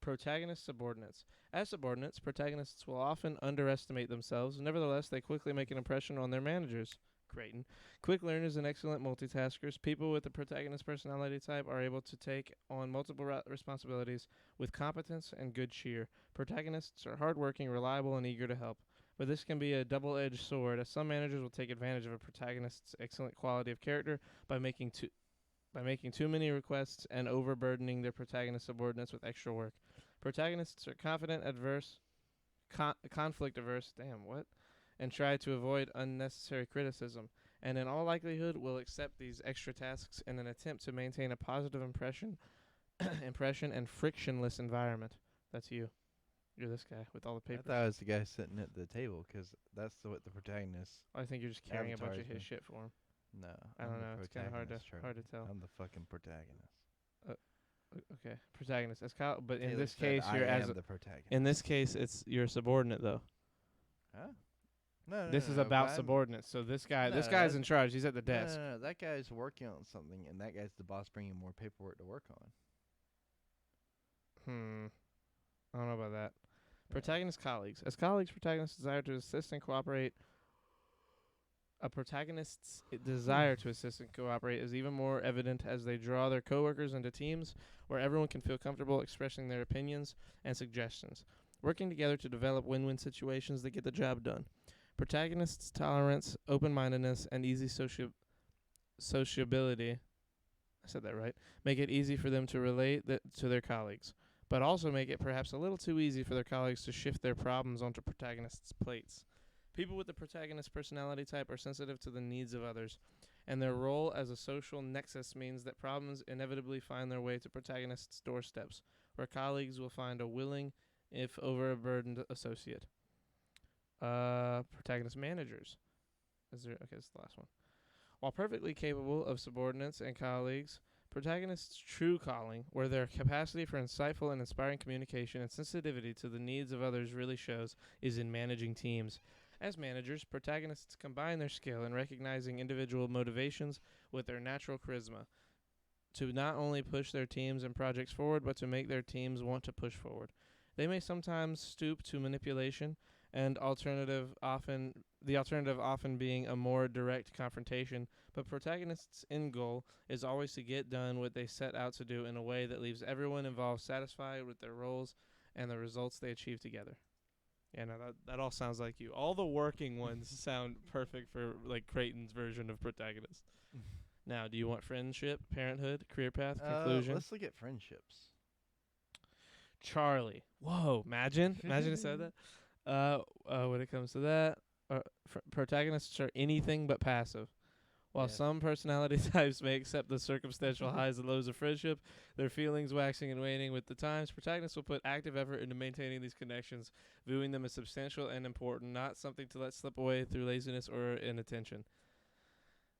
Protagonist subordinates. As subordinates, protagonists will often underestimate themselves. Nevertheless, they quickly make an impression on their managers. Creighton. Quick learners and excellent multitaskers. People with the protagonist personality type are able to take on multiple responsibilities with competence and good cheer. Protagonists are hardworking, reliable, and eager to help. But this can be a double-edged sword, as some managers will take advantage of a protagonist's excellent quality of character by making too many requests and overburdening their protagonist subordinates with extra work. Protagonists are confident, conflict averse, and try to avoid unnecessary criticism, and in all likelihood will accept these extra tasks in an attempt to maintain a positive impression and frictionless environment. That's you. You're this guy with all the papers. I thought I was the guy sitting at the table because that's what the protagonist. I think you're just carrying a bunch of avatars his me. shit for him. No, I I'm don't the know. It's kind of hard protagonist, to tell. I'm the fucking protagonist. Okay, protagonist. As Kyle, but in Taylor this said case, I you're am as the protagonist. in this case, it's you're a subordinate though. Huh? No, This is no, about I'm- subordinates. So this guy, No, guy's that's- in charge. He's at the desk. No, that guy's working on something, and that guy's the boss bringing more paperwork to work on. I don't know about that. Protagonist colleagues. As colleagues, protagonists desire to assist and cooperate. A protagonist's desire to assist and cooperate is even more evident as they draw their coworkers into teams where everyone can feel comfortable expressing their opinions and suggestions, working together to develop win-win situations that get the job done. Protagonists' tolerance, open-mindedness, and easy sociability, I said that right, make it easy for them to relate to their colleagues, but also make it perhaps a little too easy for their colleagues to shift their problems onto protagonists' plates. People with the protagonist personality type are sensitive to the needs of others, and their role as a social nexus means that problems inevitably find their way to protagonists' doorsteps, where colleagues will find a willing, if overburdened, associate. Protagonist managers. Okay, this is the last one. While perfectly capable of subordinates and colleagues, protagonists' true calling, where their capacity for insightful and inspiring communication and sensitivity to the needs of others really shows, is in managing teams. As managers, protagonists combine their skill in recognizing individual motivations with their natural charisma to not only push their teams and projects forward, but to make their teams want to push forward. They may sometimes stoop to manipulation, and the alternative often being a more direct confrontation, but protagonists' end goal is always to get done what they set out to do in a way that leaves everyone involved satisfied with their roles and the results they achieve together. Yeah, no, that all sounds like you. All the working ones sound perfect for like Creighton's version of protagonist. Now, do you want friendship, parenthood, career path, conclusion? Let's look at friendships. Charlie. Whoa, imagine it said that. When it comes to that, protagonists are anything but passive. While Yes. some personality types may accept the circumstantial highs and lows of friendship, their feelings waxing and waning with the times, protagonists will put active effort into maintaining these connections, viewing them as substantial and important, not something to let slip away through laziness or inattention.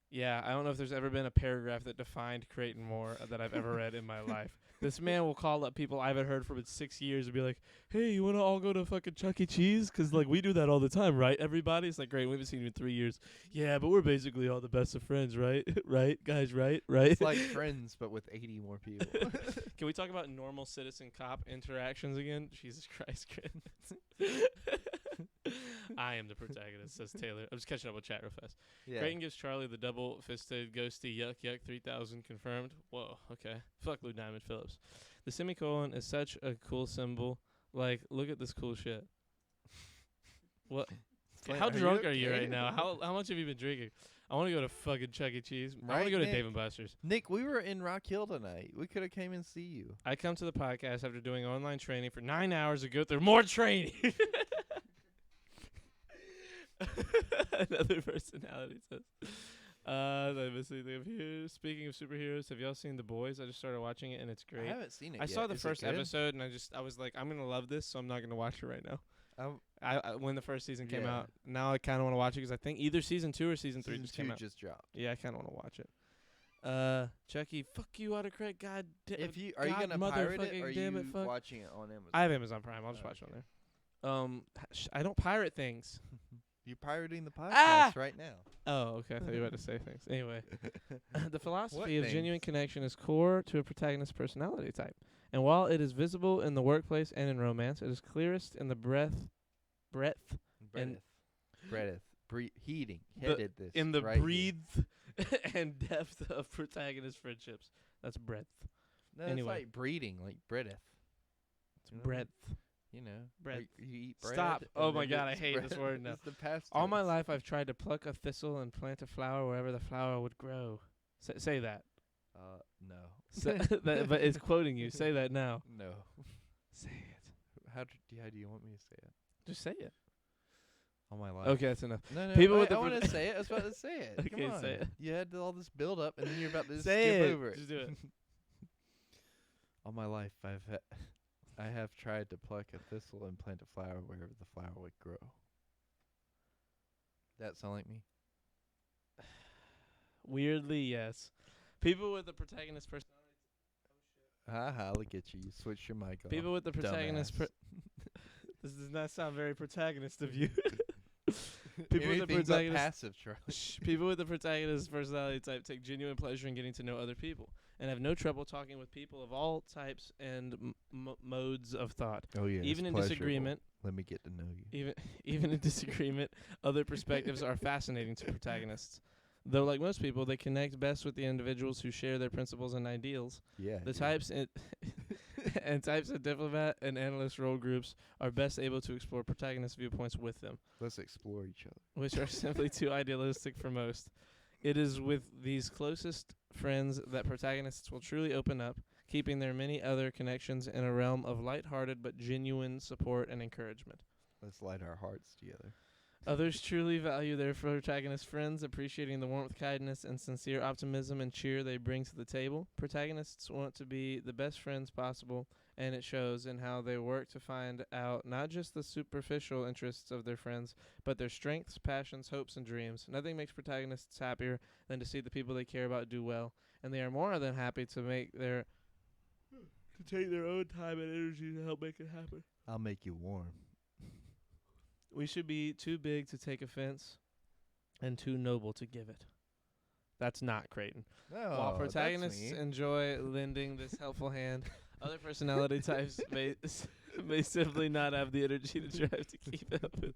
Yeah, I don't know if there's ever been a paragraph that defined Creighton more that I've ever read in my life. This man will call up people I haven't heard from in 6 years and be like, hey, you want to all go to fucking Chuck E. Cheese? Because, like, we do that all the time, right, everybody? It's like, great, we haven't seen you in 3 years. Yeah, but we're basically all the best of friends, right? Right, guys, right? It's like Friends, but with 80 more people. Can we talk about normal citizen cop interactions again? Jesus Christ, Creighton. I am the protagonist, says Taylor. I'm just catching up with chat real fast. Yeah. Creighton gives Charlie the double-fisted, ghosty, yuck 3000 confirmed. Whoa, okay. Fuck Lou Diamond Phillips. The semicolon is such a cool symbol. Like, look at this cool shit. What? Like, How drunk are okay? you right now? How much have you been drinking? I want to go to fucking Chuck E. Cheese. I want Right, to go to Nick? Dave & Buster's. Nick, we were in Rock Hill tonight. We could have came and see you. I come to the podcast after doing online training for 9 hours to go through more training. Another personality says. Let me see. Speaking of superheroes, have y'all seen The Boys? I just started watching it and it's I great. haven't seen it I yet. saw the Is it first good? episode and I was like, I'm gonna love this, so I'm not gonna watch it right now. I when the first season came Yeah. out, now I kind of want to watch it because I think either season 2 or season 3 Season just 2 came out. just dropped. Yeah, I kind of want to watch it. Chucky, fuck you, autocorrect. God, If you are you gonna pirate it, or are you watching it on Amazon? I have Amazon Prime. I'll just watch it on there. I don't pirate things. You're pirating the podcast Ah! right now. Oh, okay. I thought you were about to say things. Anyway, the philosophy What of genuine things? connection is core to a protagonist's personality type. And while it is visible in the workplace and in romance, it is clearest in the breadth, And- Heating. The- Headed this. in the right here. breadth and depth of protagonist friendships. That's breadth. No, anyway. it's like breeding, like breadeth. It's You know? breadth. You know, Breadth. like you eat bread. Stop. and Oh my then God, I it's hate this bread. word now. It's the past All my tense. life, I've tried to pluck a thistle and plant a flower wherever the flower would grow. Say that. No. But it's quoting you. Say that now. No. Say it. How do you want me to say it? Just say it. All my life. Okay, that's enough. No, People I, with the I pro- want to say it. I was about to say it. Okay, Come on. say it. You had all this build up, and then you're about to Say skip it. over it. Just do it. All my life, I have tried to pluck a thistle and plant a flower wherever the flower would grow. That sound like me? Weirdly, yes. People with the protagonist personality. Ha, look at you. You switched your mic off. People with the protagonist. dumbass. This does not sound very protagonist of you. People with the Anything but protagonist. passive, Charlie. People with the protagonist personality type take genuine pleasure in getting to know other people and have no trouble talking with people of all types and modes of thought. Oh yeah. Even in disagreement, Let me get to know you. even in disagreement, other perspectives are fascinating to protagonists. Though, like most people, they connect best with the individuals who share their principles and ideals. Yeah. The dude. types and types of diplomat and analyst role groups are best able to explore protagonist viewpoints with them, Let's explore each other. which are simply too idealistic for most. It is with these closest friends that protagonists will truly open up, keeping their many other connections in a realm of lighthearted but genuine support and encouragement. Let's light our hearts together. Others truly value their protagonist friends, appreciating the warmth, kindness, and sincere optimism and cheer they bring to the table. Protagonists want to be the best friends possible, and it shows in how they work to find out not just the superficial interests of their friends, but their strengths, passions, hopes, and dreams. Nothing makes protagonists happier than to see the people they care about do well, and they are more than happy to take their own time and energy to help make it happen. I'll make you warm. We should be too big to take offense and too noble to give it. That's not Creighton. No, While that's protagonists me. enjoy lending this helpful hand, other personality types may simply not have the energy to drive to keep up with.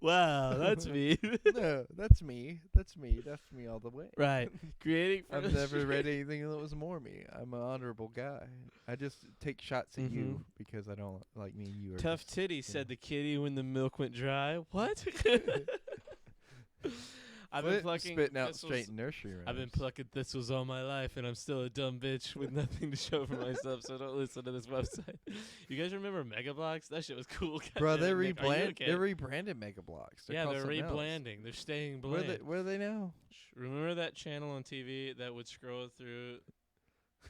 Wow, that's me. No, that's me. That's me. That's me all the way. Right. Creating I've never read anything that was more me. I'm an honorable guy. I just take shots at you because I don't like me and you are Tough just, titty, said the kitty when the milk went dry. What? I've been plucking spitting out thistles. straight nursery rhymes. I've been plucking thistles all my life, and I'm still a dumb bitch with nothing to show for myself, so don't listen to this website. You guys remember Mega Bloks? That shit was cool. Bro, they Goddamn, Nick. Are you okay? they rebranded Mega Bloks. Yeah, called they're something else. rebranding. They're staying bland. Where are they now? Remember that channel on TV that would scroll through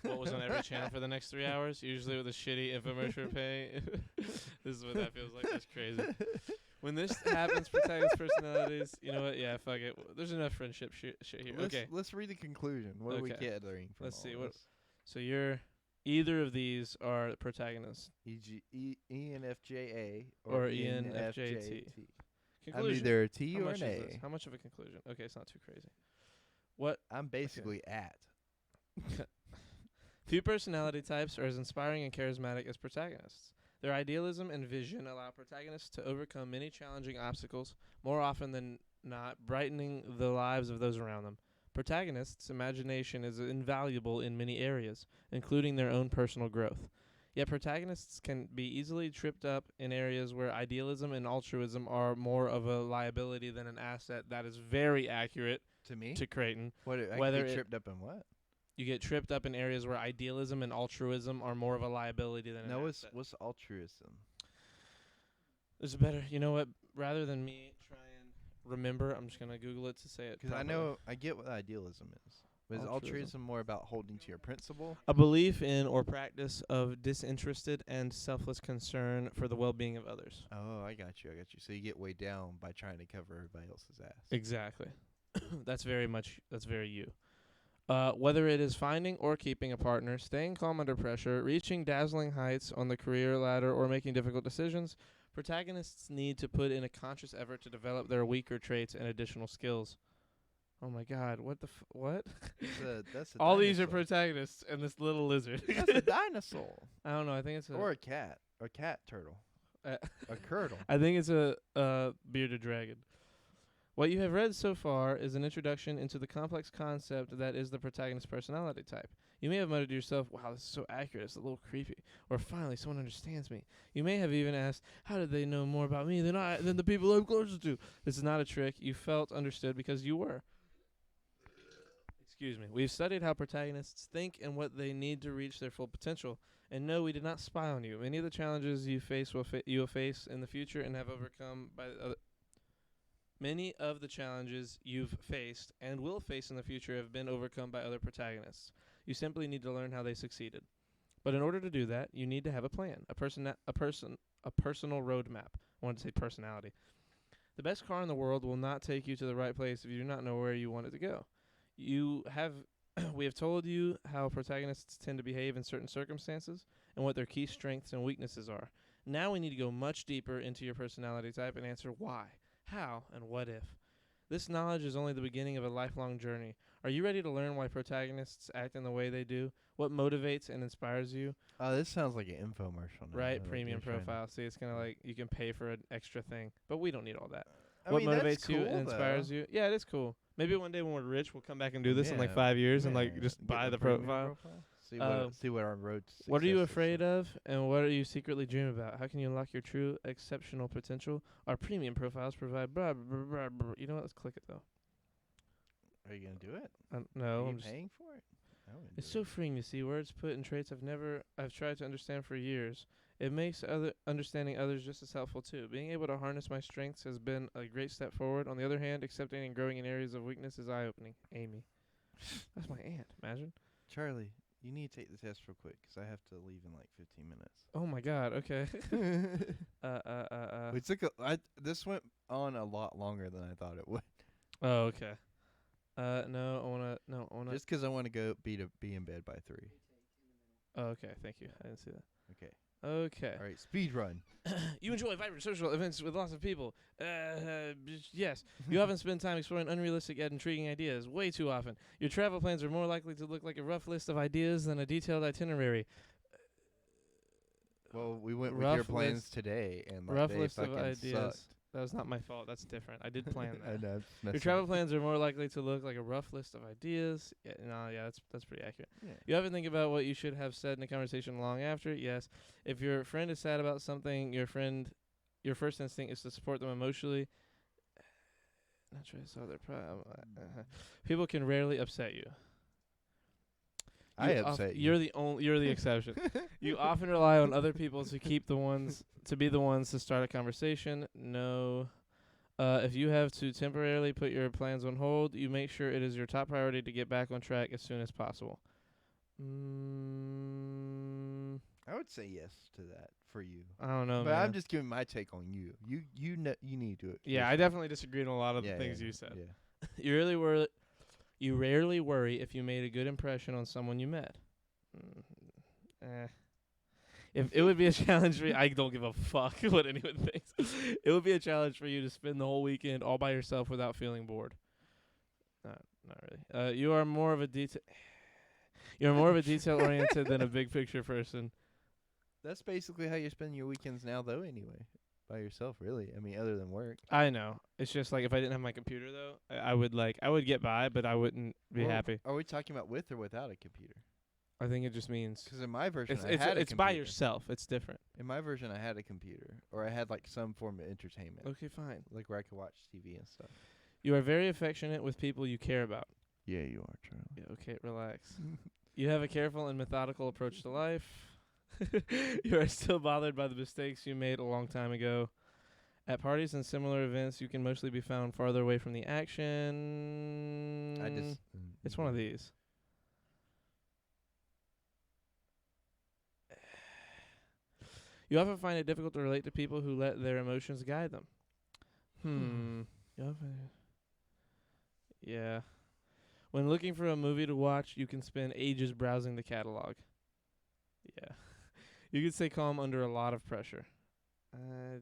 what was on every channel for the next 3 hours, usually with a shitty infomercial pay? This is what that feels like. That's crazy. When this happens, protagonist personalities, you know what? Yeah, fuck it. There's enough friendship shit here. Okay, Let's read the conclusion. What are we Okay. gathering from Let's all see, of what- this? so you're either of these are the protagonists. E.g. ENFJA Or or ENFJT. I'm Conclusion. either a T How or much an is this? A. How much of a conclusion? Okay, it's not too crazy. What? I'm basically at. Few personality types are as inspiring and charismatic as protagonists. Their idealism and vision allow protagonists to overcome many challenging obstacles, more often than not brightening the lives of those around them. Protagonists' imagination is invaluable in many areas, including their own personal growth. Yet protagonists can be easily tripped up in areas where idealism and altruism are more of a liability than an asset. That is very accurate To me? to Creighton. What? I whether get it- tripped up in what? You get tripped up in areas where idealism and altruism are more of a liability than an No, asset. what's altruism? There's a better, you know what? Rather than me try and remember. I'm just gonna Google it to say it. Because I properly. know I get what idealism is, but is altruism more about holding to your principle? A belief in or practice of disinterested and selfless concern for the well-being of others. Oh, I got you. So you get weighed down by trying to cover everybody else's ass. Exactly. That's very you. Whether it is finding or keeping a partner, staying calm under pressure, reaching dazzling heights on the career ladder, or making difficult decisions, protagonists need to put in a conscious effort to develop their weaker traits and additional skills. Oh my God! What? That's a All these are dinosaur. protagonists and this little lizard. That's a dinosaur. I don't know. I think it's Or a cat. A cat turtle. a A curdle. I think it's a bearded dragon. What you have read so far is an introduction into the complex concept that is the protagonist's personality type. You may have muttered to yourself, wow, this is so accurate, it's a little creepy. Or finally, someone understands me. You may have even asked, how did they know more about me than the people I'm closest to? This is not a trick. You felt understood because you were. Excuse me. We've studied how protagonists think and what they need to reach their full potential. And no, we did not spy on you. Many of the challenges you face you will face in the future and have overcome by other. Many of the challenges you've faced and will face in the future have been overcome by other protagonists. You simply need to learn how they succeeded. But in order to do that, you need to have a plan, a personal roadmap. I wanted to say personality. The best car in the world will not take you to the right place if you do not know where you want it to go. We have told you how protagonists tend to behave in certain circumstances and what their key strengths and weaknesses are. Now we need to go much deeper into your personality type and answer why, how, and what if. This knowledge is only the beginning of a lifelong journey. Are you ready to learn why protagonists act in the way they do? What motivates and inspires you? Oh, this sounds like an infomercial. Now, Right, like premium you're trying to- profile. See, it's kind of like you can pay for an extra thing, but we don't need all that. I What mean, that's motivates you cool, and inspires though. you? Yeah, it is cool. Maybe one day when we're rich, we'll come back and do this in like Yeah, 5 years and yeah, like just get buy the premium profile. See what our road. to What are you success is. afraid of, and what are you secretly dream about? How can you unlock your true exceptional potential? Our premium profiles provide blah, blah, blah, blah. You know what? Let's click it though. Are you gonna do it? No, Are I'm you just. paying for it? I wouldn't It's do so it. freeing to see words put in traits I've tried to understand for years. It makes understanding others just as helpful too. Being able to harness my strengths has been a great step forward. On the other hand, accepting and growing in areas of weakness is eye-opening. Amy. That's my aunt. Imagine. Charlie, you need to take the test real quick 'cause I have to leave in like 15 minutes. Oh my God. Okay. We took this went on a lot longer than I thought it would. Oh, okay. No, I wanna. Just 'cause I want to go be in bed by 3. Oh, okay. Thank you. I didn't see that. Okay. Okay. All right. Speed run. You enjoy vibrant social events with lots of people. Yes. You often spend time exploring unrealistic yet intriguing ideas, way too often. Your travel plans are more likely to look like a rough list of ideas than a detailed itinerary. Well, we went with your Rough plans list- today, and like Rough they list of fucking ideas. sucked. That was not my fault. That's different. I did plan I that. know. I'm just Your messing travel with plans are more likely to look like a rough list of ideas. Yeah, that's pretty accurate. you. Yeah. You ever think about what you should have said in a conversation long after? Yes. If your friend is sad about something, your first instinct is to support them emotionally. Not try to solve their problem. People can rarely upset you. I upset you. You're the exception. You often rely on other people to be the ones to start a conversation. No. If you have to temporarily put your plans on hold, you make sure it is your top priority to get back on track as soon as possible. I would say yes to that for you. I don't know, But man. I'm just giving my take on you. You need to do it. Yeah, I definitely disagree on a lot of the things you said. Yeah. You rarely worry if you made a good impression on someone you met. If it would be a challenge for you, I don't give a fuck what anyone thinks. It would be a challenge for you to spend the whole weekend all by yourself without feeling bored. Not really. You are more of a detail oriented than a big picture person. That's basically how you spend your weekends now, though. Anyway, by yourself, really. I mean, other than work. I know. It's just like if I didn't have my computer though, I would get by, but I wouldn't be Well, happy. Are we talking about with or without a computer? I think it just means 'Cause in my version, it's I had a it's by computer. yourself. It's different. In my version, I had a computer, or I had like some form of entertainment, Okay, fine. like where I could watch TV and stuff. You are very affectionate with people you care about. Yeah, you are, Charlie. Yeah, okay, relax. You have a careful and methodical approach to life. You are still bothered by the mistakes you made a long time ago. At parties and similar events, you can mostly be found farther away from the action. It's one of these. You often find it difficult to relate to people who let their emotions guide them. Yeah. When looking for a movie to watch, you can spend ages browsing the catalog. Yeah. You can stay calm under a lot of pressure. I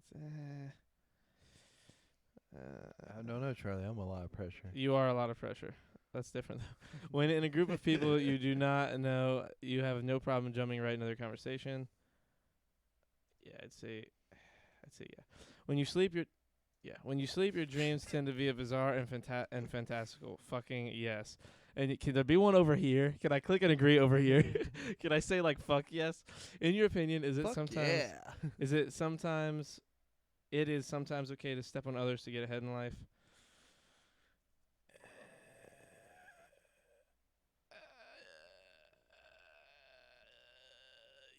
don't know, Charlie. I'm a lot of pressure. You are a lot of pressure. That's different, though. When in a group of people you do not know, you have no problem jumping right into their conversation. Yeah, I'd say yeah. When you sleep, your dreams tend to be bizarre and fantastical. Fucking yes. And can there be one over here? Can I click and agree over here? Can I say like fuck yes? In your opinion, is it Fuck sometimes yeah. it is sometimes okay to step on others to get ahead in life?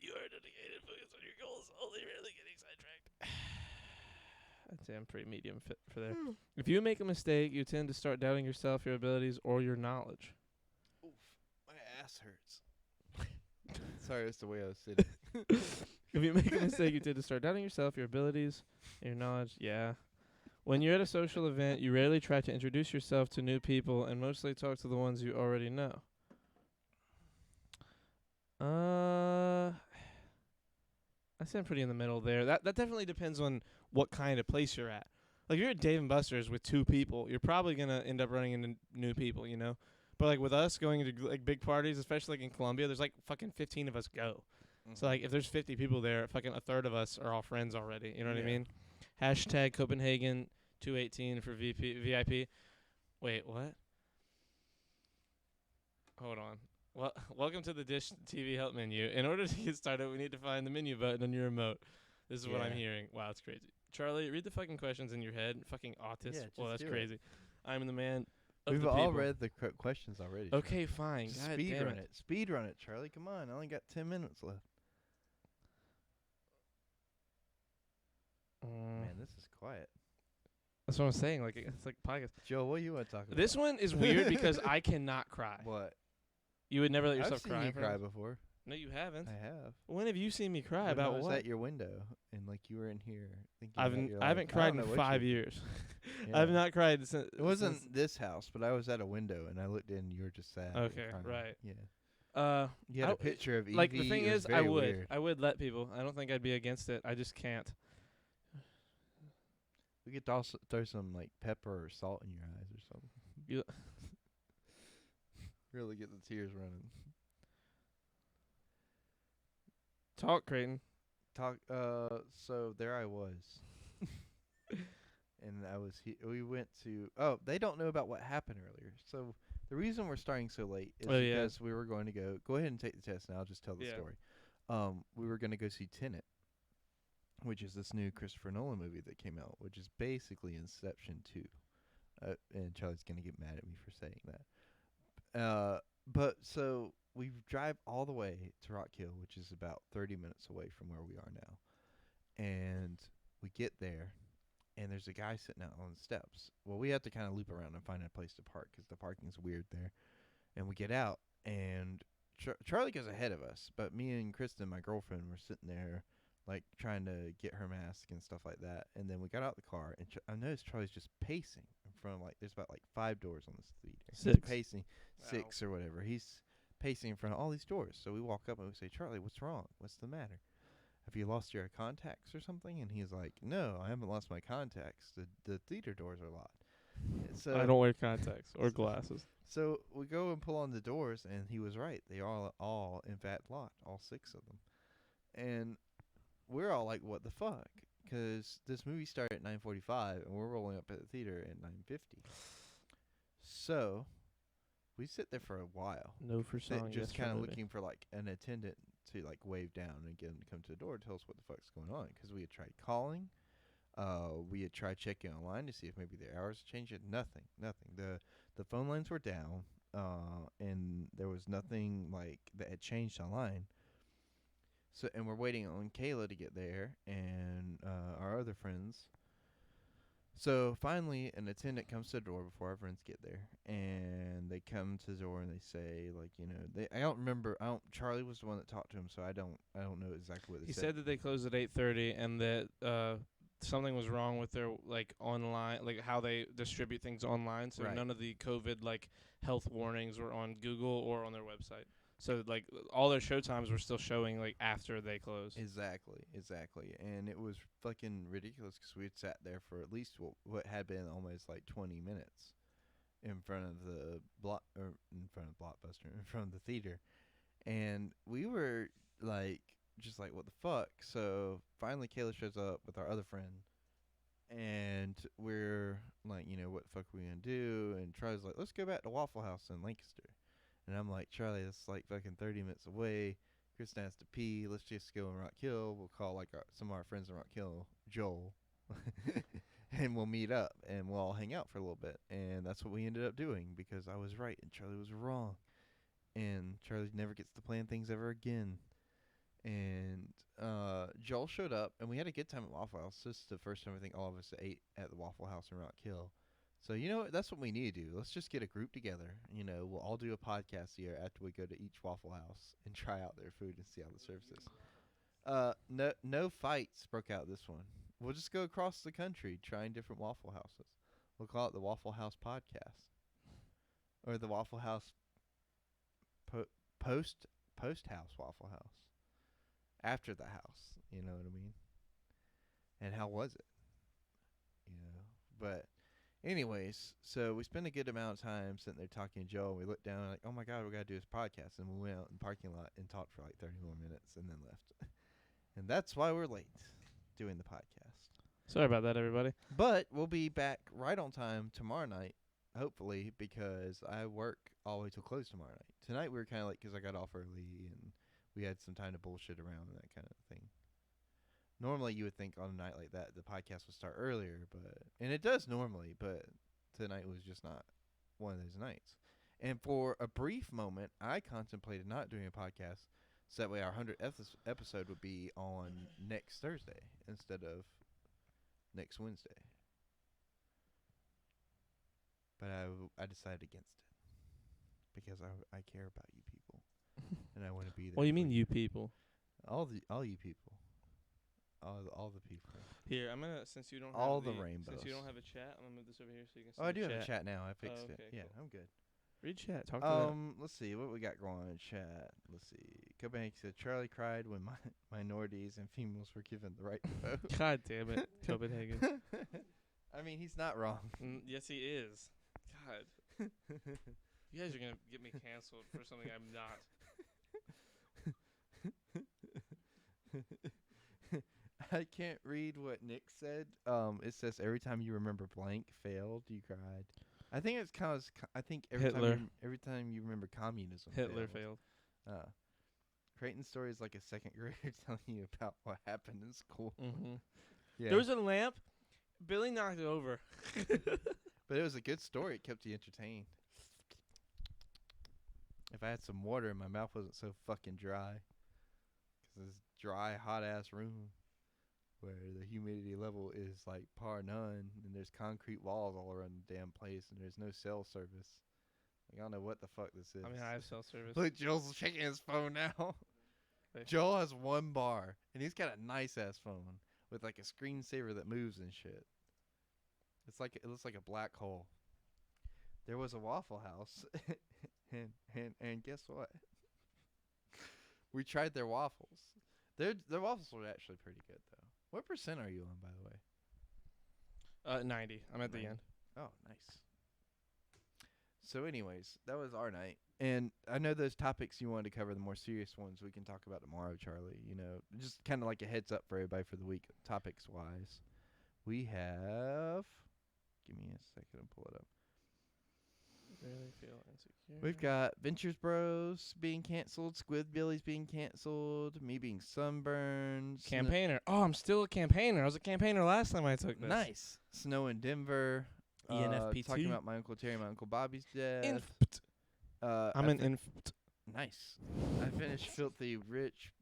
You are dedicated, focus on your goals, only really getting sidetracked. I'd say I'm pretty medium fit for there. If you make a mistake, you tend to start doubting yourself, your abilities, or your knowledge. Oof, my ass hurts. Sorry, that's the way I was sitting. If you make a mistake, you tend to start doubting yourself, your abilities, and your knowledge. Yeah. When you're at a social event, you rarely try to introduce yourself to new people and mostly talk to the ones you already know. I say I'm pretty in the middle there. That definitely depends on what kind of place you're at. Like, if you're at Dave & Buster's with 2 people, you're probably going to end up running into new people, you know? But, like, with us going into, like, big parties, especially, like, in Columbia, there's, like, fucking 15 of us go. So, like, if there's 50 people there, fucking a third of us are all friends already. You know what I mean? Hashtag Copenhagen 218 for VIP. Wait, what? Hold on. Well, welcome to the Dish TV help menu. In order to get started, we need to find the menu button on your remote. This is what I'm hearing. Wow, it's crazy. Charlie, read the fucking questions in your head. Fucking autist. Yeah, well, that's do crazy. I'm the man of We've the all people. read the questions already. Okay, fine. Just God speed damn run it. Speed run it, Charlie. Come on. I only got 10 minutes left. Man, this is quiet. That's what I'm saying. Like, it's like podcast. Joe, what do you want to talk about? This one is weird because I cannot cry. What? You would never let I've yourself seen cry. you in front cry of- before. No, you haven't. I have. When have you seen me cry When about I was what? at your window and like you were in here thinking. I haven't cried in 5 years. Yeah. I've not cried since. It wasn't this house, but I was at a window and I looked in. and You were just sad. and Okay, crying. right. Yeah. You had a picture of Evie. Like, the thing It was is, I very would. weird. I would let people. I don't think I'd be against it. I just can't. We could also throw some like pepper or salt in your eyes or something. You- Really get the tears running. Talk, Creighton. So there I was. And I was we went to they don't know about what happened earlier. So the reason we're starting so late is because we were going to go ahead and take the test and I'll just tell the story. We were going to go see Tenet, which is this new Christopher Nolan movie that came out, which is basically Inception 2. And Charlie's going to get mad at me for saying that. But so we drive all the way to Rock Hill, which is about 30 minutes away from where we are now. And we get there, and there's a guy sitting out on the steps. Well, we have to kind of loop around and find a place to park because the parking's weird there. And we get out, and Charlie goes ahead of us, but me and Kristen, my girlfriend, were sitting there, like, trying to get her mask and stuff like that. And then we got out the car, and I noticed Charlie's just pacing in front of, like, there's about, like, 5 doors on this theater. 6. He's pacing, 6 or whatever. He's pacing in front of all these doors. So we walk up and we say, Charlie, what's wrong? What's the matter? Have you lost your contacts or something? And he's like, no, I haven't lost my contacts. The theater doors are locked. So I don't wear contacts or glasses. So we go and pull on the doors, and he was right. They are all in fact locked, all 6 of them. And we're all like, what the fuck? Because this movie started at 9:45, and we're rolling up at the theater at 9:50. So we sit there for a while. No for song. Just kind of looking for like an attendant to like wave down and get him to come to the door and tell us what the fuck's going on. Because we had tried calling. We had tried checking online to see if maybe their hours changed. Nothing. The phone lines were down, and there was nothing like that had changed online. So, and we're waiting on Kayla to get there, and our other friends, So finally, an attendant comes to the door before our friends get there, and they come to the door and they say, like, you know, I don't remember. Charlie was the one that talked to him, so I don't know exactly what they He said. said that they closed at 8:30 and that something was wrong with their like online, like how they distribute things online. So Right. none of the COVID like health warnings were on Google or on their website. So like all their show times were still showing like after they closed. Exactly. And it was fucking ridiculous because we had sat there for at least what had been almost like 20 minutes in front of the Blockbuster, in front of the theater, and we were like, just like, what the fuck? So finally, Kayla shows up with our other friend, and we're like, you know, what the fuck are we gonna do? And Charlie's like, let's go back to Waffle House in Lancaster. And I'm like, Charlie, that's like fucking 30 minutes away. Kristen has to pee. Let's just go in Rock Hill. We'll call like some of our friends in Rock Hill, Joel, and we'll meet up and we'll all hang out for a little bit. And that's what we ended up doing because I was right and Charlie was wrong. And Charlie never gets to plan things ever again. And Joel showed up and we had a good time at Waffle House. This is the first time I think all of us ate at the Waffle House in Rock Hill. So, you know what? That's what we need to do. Let's just get a group together. You know, we'll all do a podcast here after we go to each Waffle House and try out their food and see how the service is. No fights broke out this one. We'll just go across the country trying different Waffle Houses. We'll call it the Waffle House Podcast. Or the Waffle House Post House Waffle House. After the house. You know what I mean? And how was it? You know, but... Anyways, so we spent a good amount of time sitting there talking to Joe. We looked down like, oh my God, we got to do this podcast. And we went out in the parking lot and talked for like 30 more minutes and then left. And that's why we're late doing the podcast. Sorry about that, everybody. But we'll be back right on time tomorrow night, hopefully, because I work all the way till close tomorrow night. Tonight we were kind of late because I got off early and we had some time to bullshit around and that kind of thing. Normally, you would think on a night like that, the podcast would start earlier, and it does normally, but tonight was just not one of those nights. And for a brief moment, I contemplated not doing a podcast, so that way our 100th episode would be on next Thursday instead of next Wednesday. But I decided against it because I care about you people, and I want to be there. What do you mean, for you people? All you people. All the people. Here, I'm gonna since you don't All have the rainbows. Since you don't have a chat, I'm gonna move this over here so you can see. Oh, I the do have a chat. chat now. I fixed it. okay, Yeah, cool. I'm good. Read chat. Talk to them. Let's see what we got going on in chat. Let's see. Copenhagen said Charlie cried when minorities and females were given the right to vote. God damn it, Copenhagen. I mean, he's not wrong. Yes, he is. God, you guys are gonna get me canceled for something I'm not. I can't read what Nick said. It says every time you remember blank failed, you cried. I think it's kind of. I think Hitler. Every time you remember communism, Hitler failed. Creighton's story is like a second grader telling you about what happened in school. Mm-hmm. Yeah, There was a lamp. Billy knocked it over. but it was a good story. It kept you entertained. If I had some water and my mouth wasn't so fucking dry, 'cause this dry, hot ass room where the humidity level is like par none, and there's concrete walls all around the damn place, and there's no cell service. Like, I don't know what the fuck this is. I mean, I have cell service. Look, Joel's checking his phone now. Wait. Joel has one bar, and he's got a nice ass phone with like a screensaver that moves and shit. It looks like a black hole. There was a Waffle House, and guess what? We tried their waffles. Their waffles were actually pretty good though. What percent are you on, by the way? 90. I'm at the 90. end. Oh, nice. So anyways, that was our night. And I know those topics you wanted to cover, the more serious ones, we can talk about tomorrow, Charlie. You know, just kind of like a heads up for everybody for the week, topics-wise. We have... Give me a second to pull it up. Really feel insecure. We've got Ventures Bros being canceled, Squidbillies being canceled, me being sunburned. Campaigner. Oh, I'm still a campaigner. I was a campaigner last time I took this. Nice. Snow in Denver. ENFP2. Talking about my Uncle Terry, my Uncle Bobby's death. I'm an inf. Nice. I finished Filthy Rich,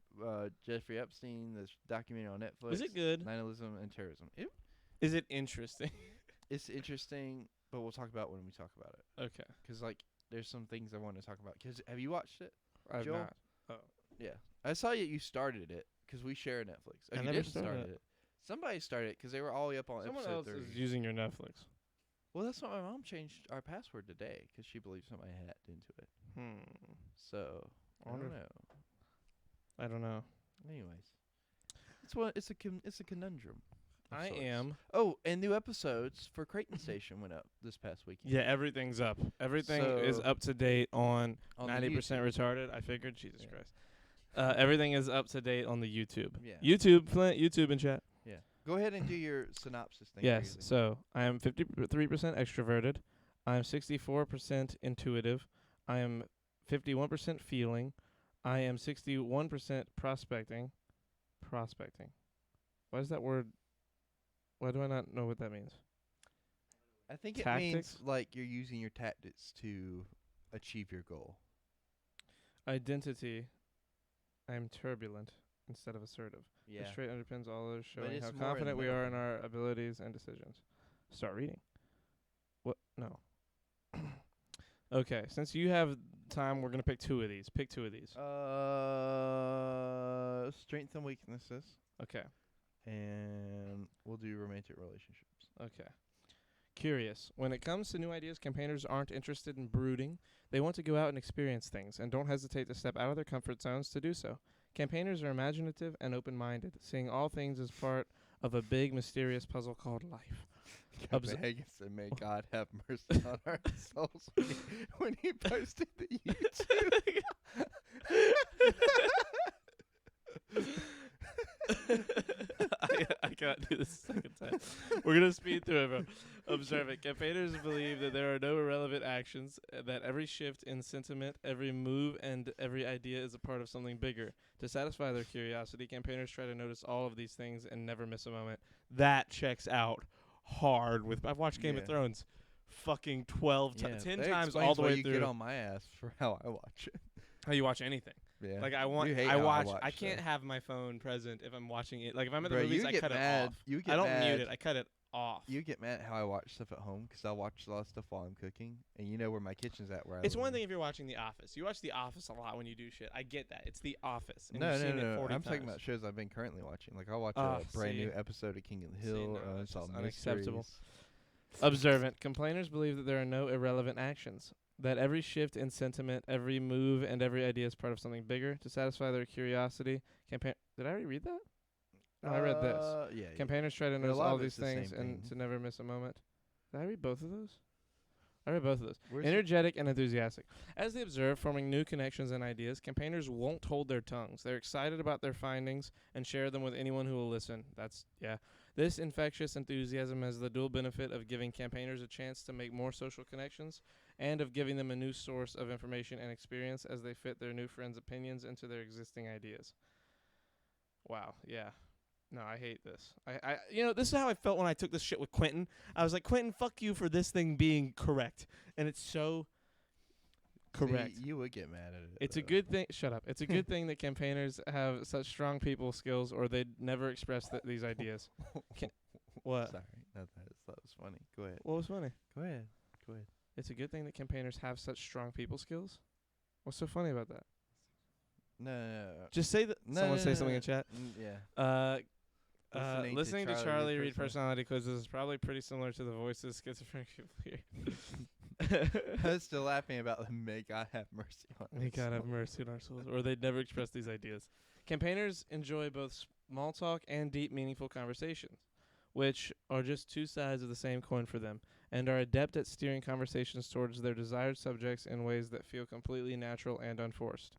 Jeffrey Epstein, this documentary on Netflix. Is it good? 9/11 and terrorism. Is it interesting? it's interesting, but we'll talk about it when we talk about it. Okay. 'Cause like, there's some things I want to talk about. 'Cause have you watched it? I've Joel? not. Yeah, I saw you started it 'cause we share Netflix. Oh, I you never didn't started start it. Somebody started it 'cause they were all the way up on Someone episode else 30. is using your Netflix. Well, that's what my mom changed our password today 'cause she believes somebody hacked into it. So I Wonder don't if- know. I don't know. Anyways, it's a conundrum. of I sorts. am. Oh, and new episodes for Creighton Station went up this past weekend. Yeah, everything's up. Everything is So- up to date on On the 90% YouTube. retarded. I figured. Jesus Yeah. Christ. Everything is up to date on the YouTube. Yeah. YouTube, Flint, YouTube in chat. Yeah. Go ahead and do your synopsis thing. Yes. So I am 53% extroverted. I am 64% intuitive. I am 51% feeling. I am 61% prospecting. Prospecting. Why is that word? Why do I not know what that means? I think it Tactics? means like you're using your tactics to achieve your goal. Identity. I am turbulent instead of assertive. Yeah. This trait underpins all others, showing it's how more in the confident we middle. are in our abilities and decisions. Start reading. What? No. Okay, since you have time, we're gonna pick two of these. Pick two of these. Strengths and weaknesses, Okay. and we'll do romantic relationships. Okay. Curious. When it comes to new ideas, campaigners aren't interested in brooding. They want to go out and experience things and don't hesitate to step out of their comfort zones to do so. Campaigners are imaginative and open-minded, seeing all things as part of a big, mysterious puzzle called life. Obs- Vegas and may God have mercy on our souls when he posted the YouTube. I cannot do this a second time. We're going to speed through it, bro. Observe it. Campaigners believe that there are no irrelevant actions, that every shift in sentiment, every move, and every idea is a part of something bigger. To satisfy their curiosity, campaigners try to notice all of these things and never miss a moment. That checks out hard. I've watched Game of Yeah. Thrones fucking 12 Yeah, 10 that times explains all the why way you through. get on my ass for how I watch it. How you watch anything. Yeah. Like You hate I how watch. watch I can't stuff. have my phone present if I'm watching it. Like if I'm at Bro, the movies, you I get cut mad. it off. You get I don't mad. mute it. I cut it off. You get mad at how I watch stuff at home 'cause I watch a lot of stuff while I'm cooking, and you know where my kitchen's at. Where It's I one live. thing if you're watching The Office. You watch The Office a lot when you do shit. I get that. It's The Office. And No, you've no, seen it no. 40 I'm talking times. about shows I've been currently watching. Like I'll watch Ah, a brand see. new episode of King of the See, Hill. no, that's Unsolved just unacceptable. Mysteries. Observant. Complainers believe that there are no irrelevant actions. That every shift in sentiment, every move, and every idea is part of something bigger. To satisfy their curiosity, Did I already read that? No, I read this. Yeah. Campaigners try to A notice lot all of these it's the same things and thing. to never miss a moment. Did I read both of those? I read both of those. Where's the- Energetic and enthusiastic. As they observe, forming new connections and ideas, campaigners won't hold their tongues. They're excited about their findings and share them with anyone who will listen. This infectious enthusiasm has the dual benefit of giving campaigners a chance to make more social connections and of giving them a new source of information and experience as they fit their new friends' opinions into their existing ideas. Wow, yeah. No, I hate this. This is how I felt when I took this shit with Quentin. I was like, Quentin, fuck you for this thing being correct. And it's so correct. See, you would get mad at it. It's a though. good thing. Shut up. It's a good thing that campaigners have such strong people skills, or they'd never express these ideas. What? Sorry, that was funny. Go ahead. What was funny? Go ahead. It's a good thing that campaigners have such strong people skills. What's so funny about that? No. Just say that. No, Someone no, say no, something no. in chat. Yeah. Listening to Charlie read personality. personality quizzes is probably pretty similar to the voices schizophrenic people hear. I was still laughing about the may God have mercy on May us. God have mercy on our souls. Or they'd never express these ideas. Campaigners enjoy both small talk and deep, meaningful conversations, which are just two sides of the same coin for them, and are adept at steering conversations towards their desired subjects in ways that feel completely natural and unforced.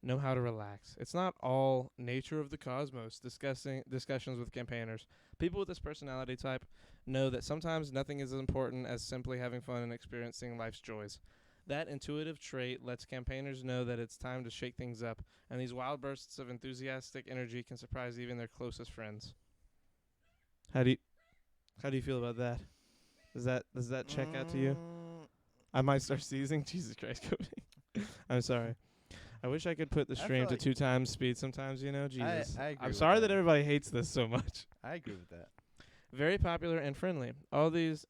Know how to relax. It's not all nature of the cosmos discussions with campaigners. People with this personality type know that sometimes nothing is as important as simply having fun and experiencing life's joys. That intuitive trait lets campaigners know that it's time to shake things up, and these wild bursts of enthusiastic energy can surprise even their closest friends. How do you feel about that? Does that check out to you? I might start seizing. Jesus Christ, Cody. I'm sorry. I wish I could put the I stream feel to like 2 times speed sometimes, Jesus. I agree I'm with sorry that that. everybody hates this so much. I agree with that. Very popular and friendly. All these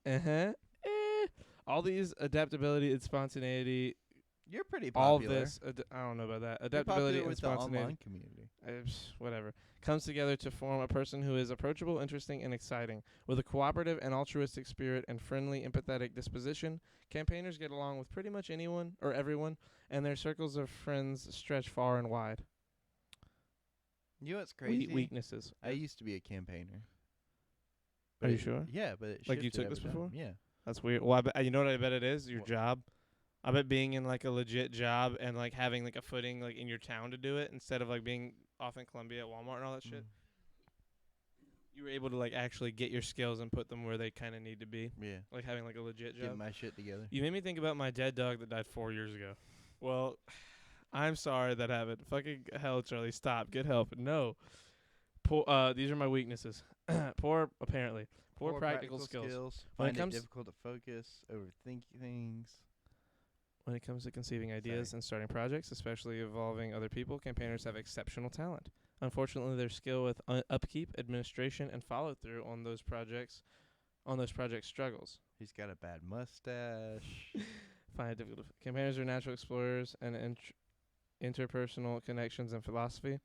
Uh-huh. All these adaptability and spontaneity, You're pretty all popular. this, I don't know about that. You're Adaptability popular and with the spontaneity. online community. Whatever, comes together to form a person who is approachable, interesting, and exciting. With a cooperative and altruistic spirit and friendly, empathetic disposition, campaigners get along with pretty much anyone or everyone, and their circles of friends stretch far and wide. You know what's crazy? Weaknesses. I used to be a campaigner. Are you it- sure? Yeah, but it Like you shifted took this over time. before? Yeah. That's weird. Well, you know what I bet it is? Your What? job. I bet being in like a legit job and like having like a footing like in your town to do it instead of like being off in Columbia at Walmart and all that shit. Mm. You were able to like actually get your skills and put them where they kind of need to be, Yeah. like having like a legit Getting job. my shit together. You made me think about my dead dog that died 4 years ago. Well, I'm sorry that happened. Fucking hell, Charlie, stop. Get help. No. These are my weaknesses. Poor practical skills. When it Find it comes- difficult to focus, overthink things. When it comes to conceiving ideas and starting projects, especially involving other people, campaigners have exceptional talent. Unfortunately, their skill with upkeep, administration, and follow-through on those projects struggles. He's got a bad mustache. Find it difficult. Campaigners are natural explorers and interpersonal connections and philosophy,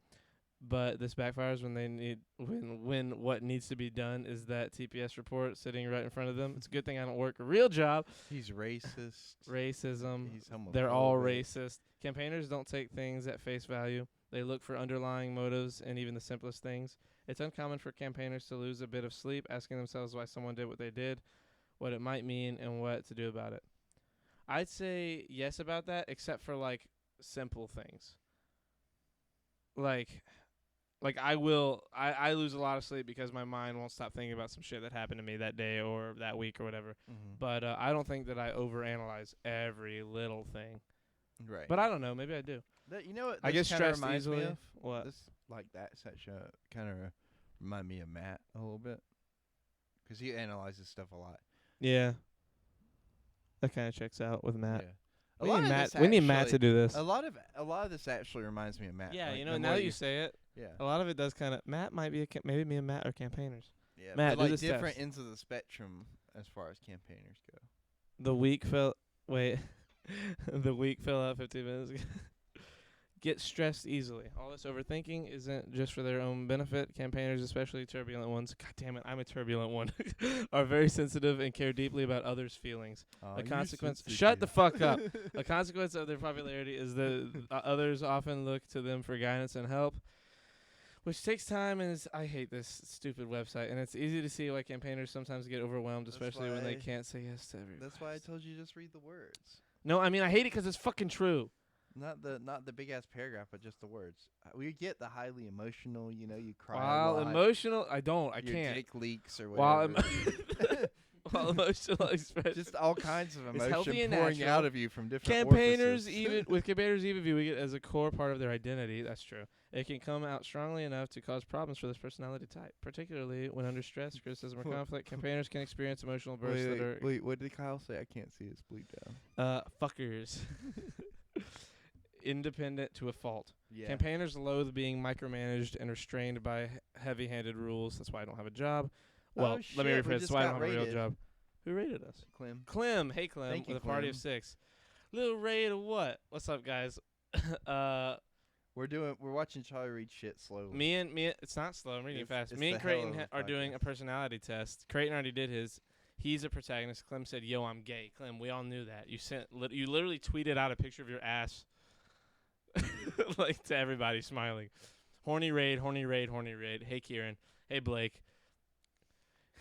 but this backfires when what needs to be done is that TPS report sitting right in front of them. It's a good thing I don't work a real job. He's racist. Racism. He's homophobic. They're all racist. Campaigners don't take things at face value. They look for underlying motives in even the simplest things. It's uncommon for campaigners to lose a bit of sleep asking themselves why someone did what they did, what it might mean, and what to do about it. I'd say yes about that, except for, like, simple things. Like I lose a lot of sleep because my mind won't stop thinking about some shit that happened to me that day or that week or whatever. Mm-hmm. But I don't think that I overanalyze every little thing. Right. But I don't know. Maybe I do. You know what? I this get kinda stressed reminds me easily. of? What? This like that such a kind of remind me of Matt a little bit, 'cause he analyzes stuff a lot. Yeah. That kind of checks out with Matt. Yeah. We need Matt to do this. A lot of this actually reminds me of Matt. Yeah, like, you the know, now more that you say it, yeah, a lot of it does kind of. Matt might be maybe me and Matt are campaigners. yeah, Matt, but, do like the different steps. ends of the spectrum as far as campaigners go. The week fell. Wait, the week fell out 15 minutes ago. Get stressed easily. All this overthinking isn't just for their own benefit. Campaigners, especially turbulent ones, God damn it, I'm a turbulent one, are very sensitive and care deeply about others' feelings. A consequence. Shut the fuck up. A consequence of their popularity is that others often look to them for guidance and help, which takes time. And I hate this stupid website. And it's easy to see why campaigners sometimes get overwhelmed, That's especially when they why- can't say yes to every. That's why I told you just read the words, No, I mean I hate it 'cause it's fucking true. not the big ass paragraph, but just the words. We get the highly emotional. You know, you cry. While a lot, emotional, I your can't. dick leaks or While whatever. While emotional expression. Just all kinds of It's emotion healthy and pouring natural. out of you from different Campaigners orifices. campaigners even viewing it as a core part of their identity. That's true. It can come out strongly enough to cause problems for this personality type, particularly when under stress, criticism, or conflict. Campaigners can experience emotional bursts that are wait, what did Kyle say? I can't see his bleed down. fuckers. Independent to a fault. Yeah. Campaigners loathe being micromanaged and restrained by heavy-handed rules. That's why I don't have a job. Well, Oh, let me shit, we rephrase. That's just why I got don't have a real rated. job. Who rated us? Clem. Clem. Hey, Clem. Thank you, with a party of Clem. 6. Little raid of what? What's up, guys? We're watching Charlie read shit slowly. Me and it's not slow. I'm reading It's- fast. it's Me and the hell Creighton of a are doing a podcast. personality test. Creighton already did his. He's a protagonist. Clem said, "Yo, I'm gay." Clem, we all knew that. You literally tweeted out a picture of your ass, like to everybody, smiling. Horny raid, horny raid, horny raid. Hey, Kieran. Hey, Blake.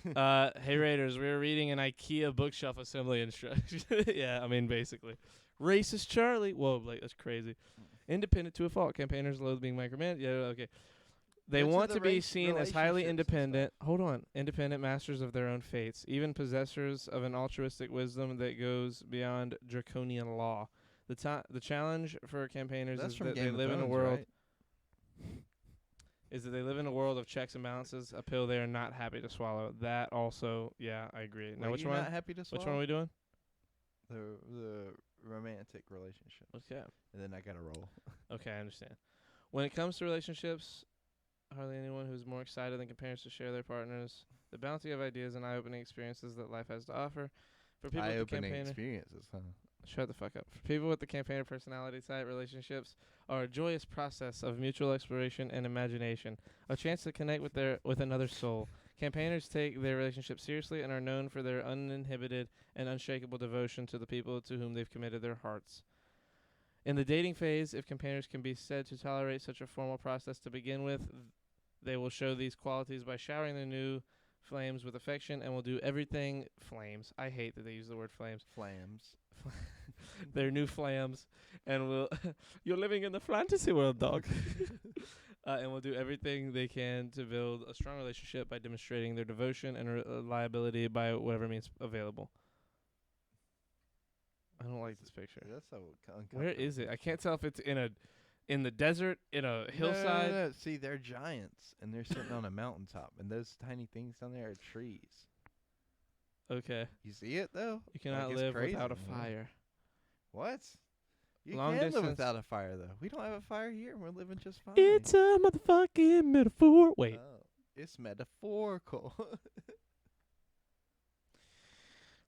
Hey, Raiders. We were reading an IKEA bookshelf assembly instruction. Yeah, I mean, basically. Racist Charlie. Whoa, Blake, that's crazy. Independent to a fault. Campaigners loathe being micromanaged. Yeah, okay. They Go to want the to be race seen as highly relationships and independent. Hold on. Independent masters of their own fates. Even possessors of an altruistic wisdom that goes beyond draconian law. The challenge for campaigners That's is from that Game they of live in a Thrones, world right? is that they live in a world of checks and balances, a pill they are not happy to swallow. That also, yeah, I agree. Now, Wait, which you're one? not happy to Which swallow? one are we doing? The romantic relationship. Okay. And then I gotta roll. Okay, I understand. When it comes to relationships, hardly anyone who's more excited than campaigners to share their partners. the bounty of ideas and eye-opening experiences that life has to offer. For people with the Eye-opening campaigner, experiences, huh? shut the fuck up. For people with the campaigner personality type, relationships are a joyous process of mutual exploration and imagination, a chance to connect with another soul. Campaigners take their relationship seriously and are known for their uninhibited and unshakable devotion to the people to whom they've committed their hearts. In the dating phase, if campaigners can be said to tolerate such a formal process to begin with, they will show these qualities by showering their new flames with affection and will do everything flames. I hate that they use the word flames. Flams. Their new flams, and will you're living in the fantasy world, dog. And will do everything they can to build a strong relationship by demonstrating their devotion and reliability by whatever means available. I don't like this picture. That's so Where is it? I can't tell if it's in the desert, in a hillside. No. See, they're giants, and they're sitting on a mountaintop, and those tiny things down there are trees. Okay. You see it though? You cannot Like, it's live crazy, without a man. fire. What? You Long can live distance. without a fire though. We don't have a fire here, and we're living just fine. It's a motherfucking metaphor. Wait. Oh, it's metaphorical.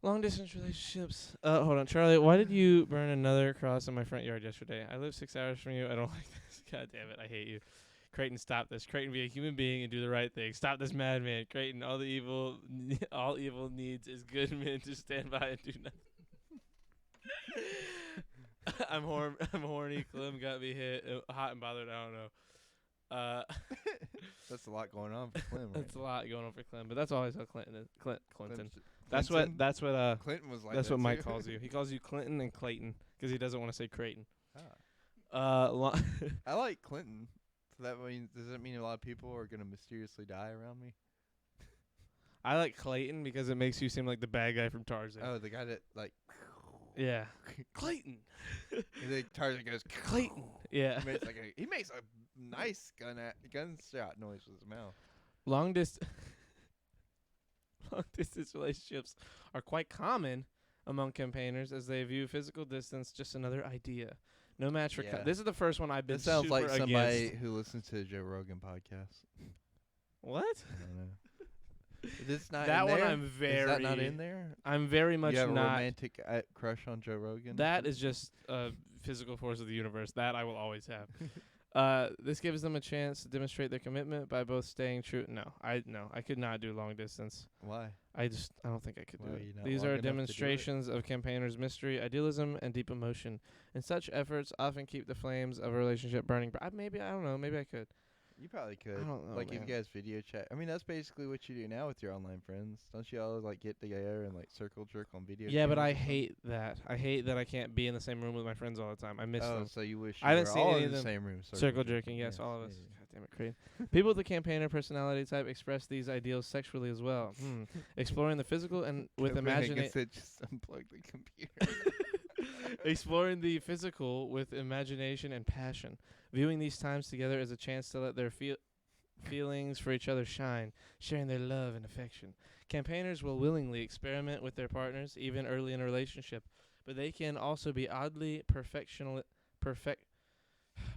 Long distance relationships. Hold on, Charlie. Why did you burn another cross in my front yard yesterday? I live 6 hours from you. I don't like this. God damn it. I hate you. Creighton, stop this. Creighton, be a human being and do the right thing. Stop this madman. Creighton, all evil needs is good men to stand by and do nothing. I'm horny. Clem got me hit. Hot and bothered. I don't know. That's a lot going on for Clem. Right? That's a lot going on for Clem, but that's always how Clinton is. Clinton. Clinton? That's what Clinton was like. that's that what Mike too. calls you. He calls you Clinton and Clayton because he doesn't want to say Creighton. Ah. I like Clinton. So that means, does that mean a lot of people are gonna mysteriously die around me? I like Clayton because it makes you seem like the bad guy from Tarzan. Oh, the guy that like. Yeah. Clayton. And then Tarzan goes Clayton. Yeah. He makes a nice gunshot noise with his mouth. Long distance relationships are quite common among campaigners as they view physical distance just another idea. No match for. Yeah. This is the first one I've been. This sounds like super somebody against. who listens to the Joe Rogan podcast. What? I don't know. Is this not That in one there? I'm very. Is that not in there? I'm very much You have a not. romantic crush on Joe Rogan? That is just a physical force of the universe. That I will always have. This gives them a chance to demonstrate their commitment by both staying true. No, I could not do long distance. Why? I don't think I could Why do are it. you not These long are enough to do it? demonstrations of campaigners' mystery, idealism, and deep emotion. And such efforts often keep the flames of a relationship burning. But I don't know. Maybe I could. You probably could. I don't know, Like if man. you guys video chat. I mean, that's basically what you do now with your online friends. Don't you all like get together and like circle jerk on video? Yeah, but games I or something? hate that. I hate that I can't be in the same room with my friends all the time. I miss Oh, them. so you wish I you haven't were seen all any in of the them. same room. Circle jerking, yes, all of us. God damn it, crazy. People with the campaigner personality type express these ideals sexually as well. Exploring the physical and with imagination. Just unplug the computer. Exploring the physical with imagination and passion. Viewing these times together as a chance to let their feelings for each other shine, sharing their love and affection. Campaigners will willingly experiment with their partners, even early in a relationship, but they can also be oddly They're oddly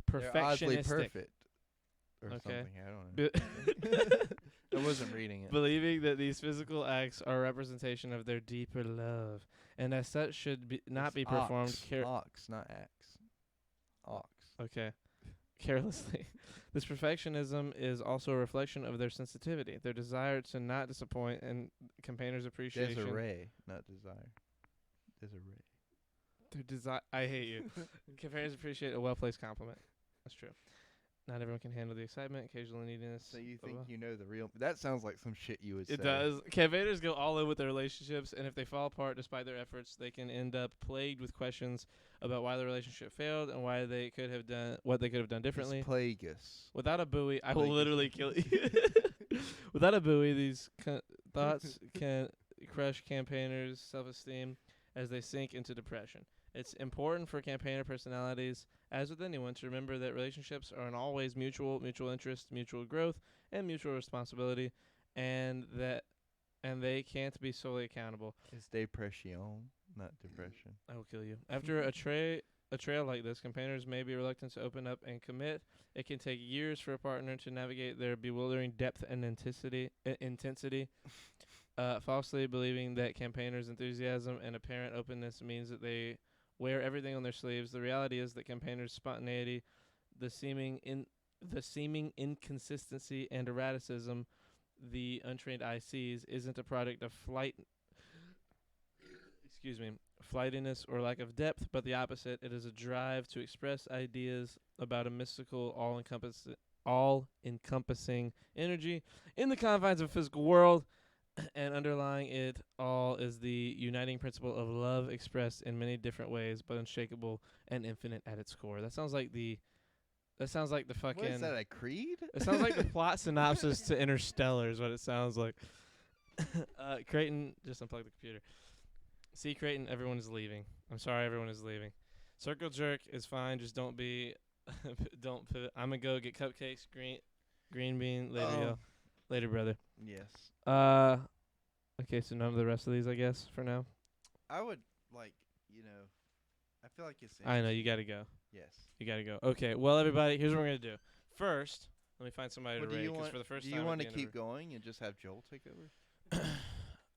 perfectionistic. perfect. Or Okay. something. I don't know. I wasn't reading it. Believing that these physical acts are a representation of their deeper love, and as such should not It's be performed ox, not axe. Ox. Okay. Carelessly. This perfectionism is also a reflection of their sensitivity, their desire to not disappoint, and campaigners' appreciation. Desiree, not desire. Desiree. Their desire. I hate you. Campaigners appreciate a well-placed compliment. That's true. Not everyone can handle the excitement, occasional neediness. So you blah, think blah. you know the real? That sounds like some shit you would say. It does. Campaigners go all in with their relationships, and if they fall apart despite their efforts, they can end up plagued with questions about why the relationship failed and why they could have done what they could have done differently. It's plagueis. Without a buoy, I will Plagueis. literally kill you. Without a buoy, these thoughts can crush campaigners' self-esteem as they sink into depression. It's important for campaigner personalities, as with anyone, to remember that relationships are an always mutual interest, mutual growth, and mutual responsibility, and they can't be solely accountable. It's depression, not depression. I will kill you. After a a trail like this, campaigners may be reluctant to open up and commit. It can take years for a partner to navigate their bewildering depth and intensity. Falsely believing that campaigners' enthusiasm and apparent openness means that they wear everything on their sleeves. The reality is that campaigners' spontaneity, the seeming inconsistency and erraticism the untrained eye sees isn't a product of flightiness or lack of depth, but the opposite. It is a drive to express ideas about a mystical, all-encompassing energy in the confines of a physical world, and underlying it all is the uniting principle of love expressed in many different ways, but unshakable and infinite at its core. That sounds like the fucking... What is that, a creed? It sounds like the plot synopsis to Interstellar is what it sounds like. Creighton, just unplug the computer. See, Creighton, everyone is leaving. I'm sorry, everyone is leaving. Circle jerk is fine. Just don't don't pivot. I'm gonna go get cupcakes. Green bean. Later, yo. Later, brother. Yes. Okay, so none of the rest of these, I guess, for now. I would I feel like it's. I know you gotta go. Yes. You gotta go. Okay, well, everybody, here's what we're gonna do. First, let me find somebody to rate, because for the first do time. you want at to the end keep going and just have Joel take over?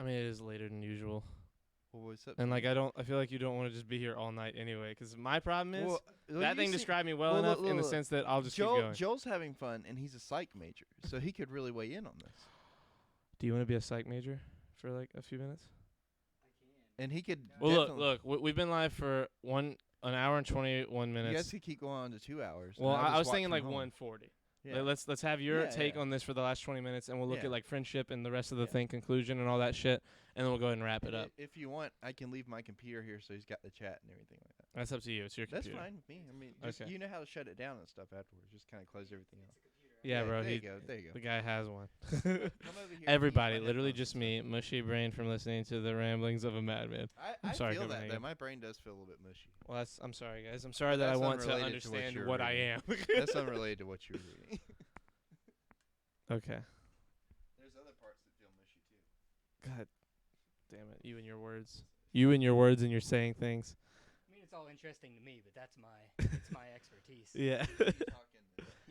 I mean, it is later than usual. Well, what's up? And I feel like you don't want to just be here all night anyway. Because my problem is that thing you described me well well, enough look, in the look, sense that I'll just keep going. Joel's having fun, and he's a psych major, so he could really weigh in on this. Do you want to be a psych major for like a few minutes? And he could. Well, look, we've been live for an hour and 21 minutes. You guys could keep going on to 2 hours. Well, and I'll I just was watch thinking from like home. 140. Yeah. Let's have your Yeah, take yeah. on this for the last 20 minutes, and we'll look Yeah. at like friendship and the rest of the Yeah. thing, conclusion and all that shit, and then we'll go ahead and wrap it up. If you want, I can leave my computer here, so he's got the chat and everything like that. That's up to you. It's your That's computer. fine with me. I mean, just, Okay. you know how to shut it down and stuff afterwards. Just kind of close everything out. Yeah, bro. There you go. There you The go. guy has one. Come over here and Everybody, use my literally headphones just and me, stuff. mushy brain from listening to the ramblings of a madman. I sorry, feel that Copenhagen. though. My brain does feel a little bit mushy. Well, I'm sorry, guys. I'm sorry that I That's want to unrelated to what understand you're what I reading. am. That's unrelated to what you're reading. Okay. There's other parts that feel mushy too. God damn it. You and your words. You and your words and you're saying things. I mean, it's all interesting to me, but that's my expertise. Yeah. Yeah.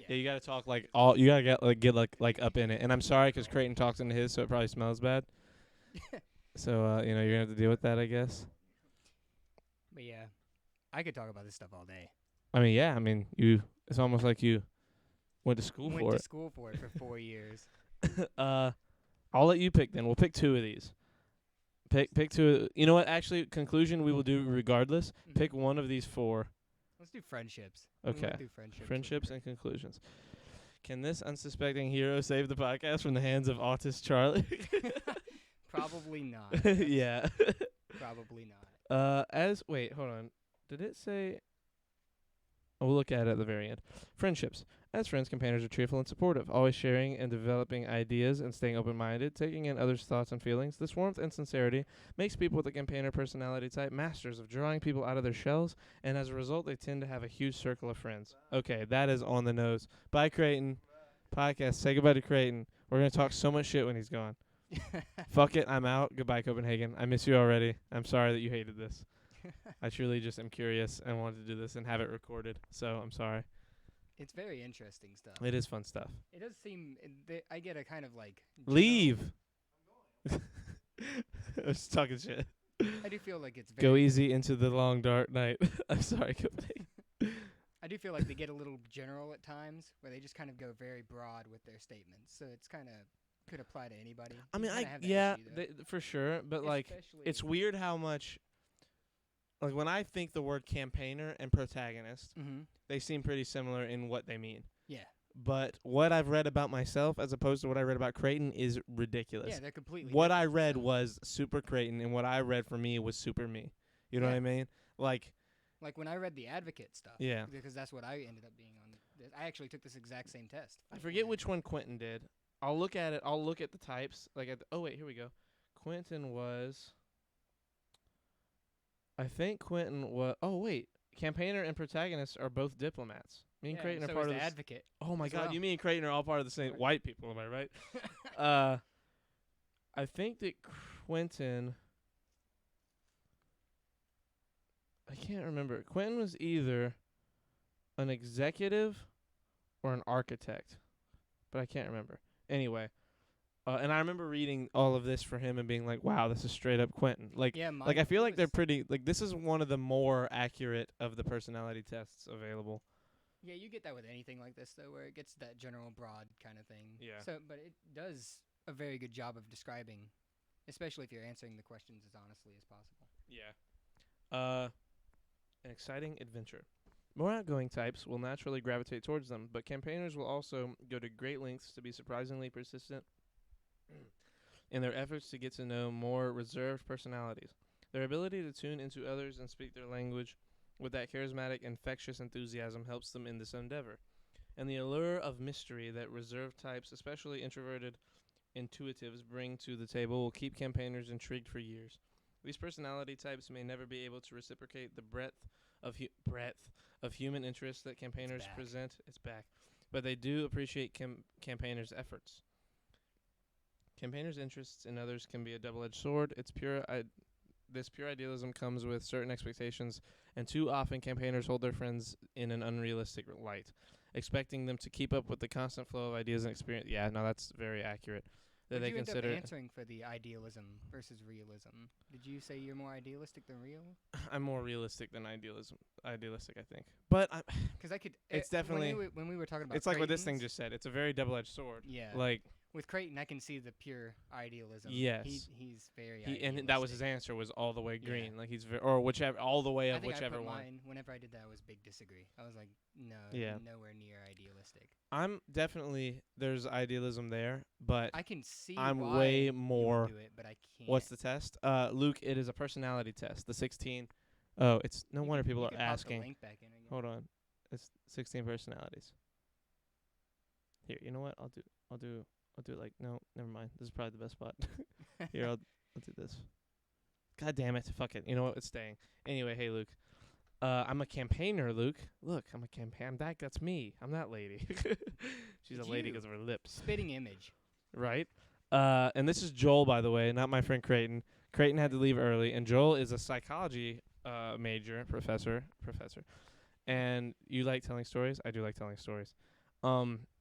Yeah, you gotta talk like you gotta get up in it. And I'm sorry 'cause Creighton talks into his, so it probably smells bad. So you're gonna have to deal with that, I guess. But yeah, I could talk about this stuff all day. I mean, yeah. I mean, it's almost like you went to school Went for to it. school for it for 4 years. I'll let you pick then. We'll pick two of these. Pick two. You know what? Actually, conclusion we will do regardless. Mhm. Pick one of these four. Let's do friendships. Okay. Do friendships. Friendships and conclusions. Can this unsuspecting hero save the podcast from the hands of autist Charlie? Probably not. Yeah. Probably not. Wait, hold on. Did it say? We'll look at it at the very end. Friendships. As friends, companions are cheerful and supportive, always sharing and developing ideas and staying open-minded, taking in others' thoughts and feelings. This warmth and sincerity makes people with a campaigner personality type masters of drawing people out of their shells, and as a result, they tend to have a huge circle of friends. Okay, that is on the nose. Bye, Creighton. Podcast. Say goodbye to Creighton. We're going to talk so much shit when he's gone. Fuck it. I'm out. Goodbye, Copenhagen. I miss you already. I'm sorry that you hated this. I truly just am curious and wanted to do this and have it recorded, so I'm sorry. It's very interesting stuff. It is fun stuff. It does seem I get a kind of like Leave. I was talking shit. I do feel like it's Go very easy into the long dark night. I'm sorry, Copenhagen. I do feel like they get a little general at times where they just kind of go very broad with their statements. So it's kind of could apply to anybody. I You mean, kinda have that issue, though. for sure, but like Especially- it's weird how much like when I think the word campaigner and protagonist, Mhm. they seem pretty similar in what they mean. Yeah. But what I've read about myself as opposed to what I read about Creighton is ridiculous. Yeah, they're completely What I different, read so- was super Creighton, and what I read for me was super me. You know what Yeah. I mean? Like, like when I read the Advocate stuff. Yeah. Because that's what I ended up being on. I actually took this exact same test. I forget which one Quentin did. I'll look at it. I'll look at the types. Like, oh wait, here we go. Quentin was. I think Quentin was. Oh wait, campaigner and protagonist are both diplomats. Me and Creighton so are part is of the the Advocate. Oh my as God, well. you mean and Creighton are all part of the same Right. white people? Am I right? I think that Quentin. I can't remember. Quentin was either an executive or an architect, but I can't remember. Anyway, and I remember reading all of this for him and being like, "Wow, this is straight up Quentin." Like, Yeah, I feel like they're was- pretty. Like, this is one of the more accurate of the personality tests available. Yeah, you get that with anything like this though, where it gets that general broad kind of thing. Yeah. So, but it does a very good job of describing, especially if you're answering the questions as honestly as possible. Yeah. An exciting adventure. More outgoing types will naturally gravitate towards them, but campaigners will also go to great lengths to be surprisingly persistent in their efforts to get to know more reserved personalities. Their ability to tune into others and speak their language with that charismatic, infectious enthusiasm helps them in this endeavor. And the allure of mystery that reserved types, especially introverted intuitives, bring to the table will keep campaigners intrigued for years. These personality types may never be able to reciprocate the breadth of human interest that campaigners back. present. It's back. But they do appreciate campaigners' efforts. Campaigners' interests in others can be a double-edged sword. This pure idealism comes with certain expectations, and too often campaigners hold their friends in an unrealistic light, expecting them to keep up with the constant flow of ideas and experience. Yeah, no, that's very accurate. That Would they you consider. end up answering for the idealism versus realism? Did you say you're more idealistic than real? I'm more realistic than idealistic, I think. But Because I could. It's definitely- when we were talking about. it's like what this thing Creighton's- just said. It's a very double-edged sword. Yeah. Like With Creighton, I can see the pure idealism. Yes. He's very. and that was his idealistic. answer was all the way Yeah. green. Like he's or whichever all the way I of think I whichever put one. mine, whenever I did that, was big disagree. I was like, no, Yeah. nowhere near idealistic. I'm definitely there's idealism there, but I can see. I'm why way you would more. do it, but I can't. What's the test? Luke, it is a personality test. The 16. Oh, it's no You wonder can- people you are can pop the asking. link back in again. Hold on. It's 16 personalities. Here, you know what? I'll do it like no, never mind. This is probably the best spot. Here, I'll do this. God damn it. Fuck it. You know what? It's staying. Anyway, hey Luke. I'm a campaigner, Luke. Look, I'm a campaign. That's me. I'm that lady. She's a Did lady you- 'cause of her lips. Spitting image. Right? And this is Joel, by the way, not my friend Creighton. Creighton had to leave early, and Joel is a psychology professor. And you like telling stories? I do like telling stories.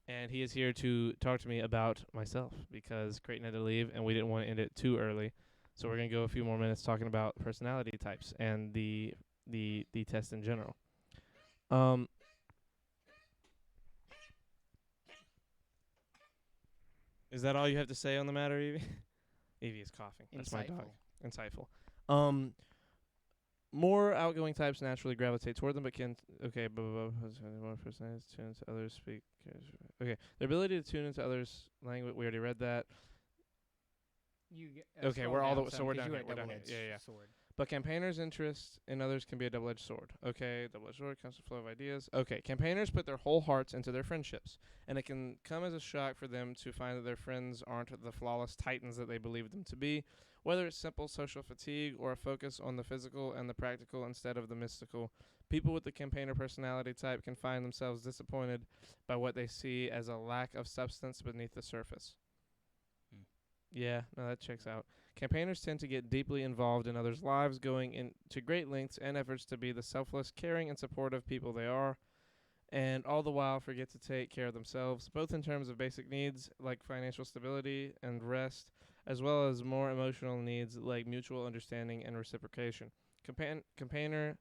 And he is here to talk to me about myself because Creighton had to leave, and we didn't want to end it too early. So we're gonna go a few more minutes talking about personality types and the test in general. Is that all you have to say on the matter, Evie? Evie is coughing. That's my dog. Insightful. More outgoing types naturally gravitate toward them, but can more personalities tune into others speak. Okay, their ability to tune into others' language. We already read that. You get, Okay, scroll we're all the down so some we're 'cause down you here. went We're down here. double-edged Yeah. Sword. But campaigners' interest in others can be a double-edged sword. Okay, double-edged sword, constant flow of ideas. Okay, campaigners put their whole hearts into their friendships, and it can come as a shock for them to find that their friends aren't the flawless titans that they believe them to be, whether it's simple social fatigue or a focus on the physical and the practical instead of the mystical. People with the campaigner personality type can find themselves disappointed by what they see as a lack of substance beneath the surface. Yeah, no, that checks out. Campaigners tend to get deeply involved in others' lives, going into great lengths and efforts to be the selfless, caring, and supportive people they are, and all the while forget to take care of themselves, both in terms of basic needs like financial stability and rest, as well as more emotional needs like mutual understanding and reciprocation. Campaigner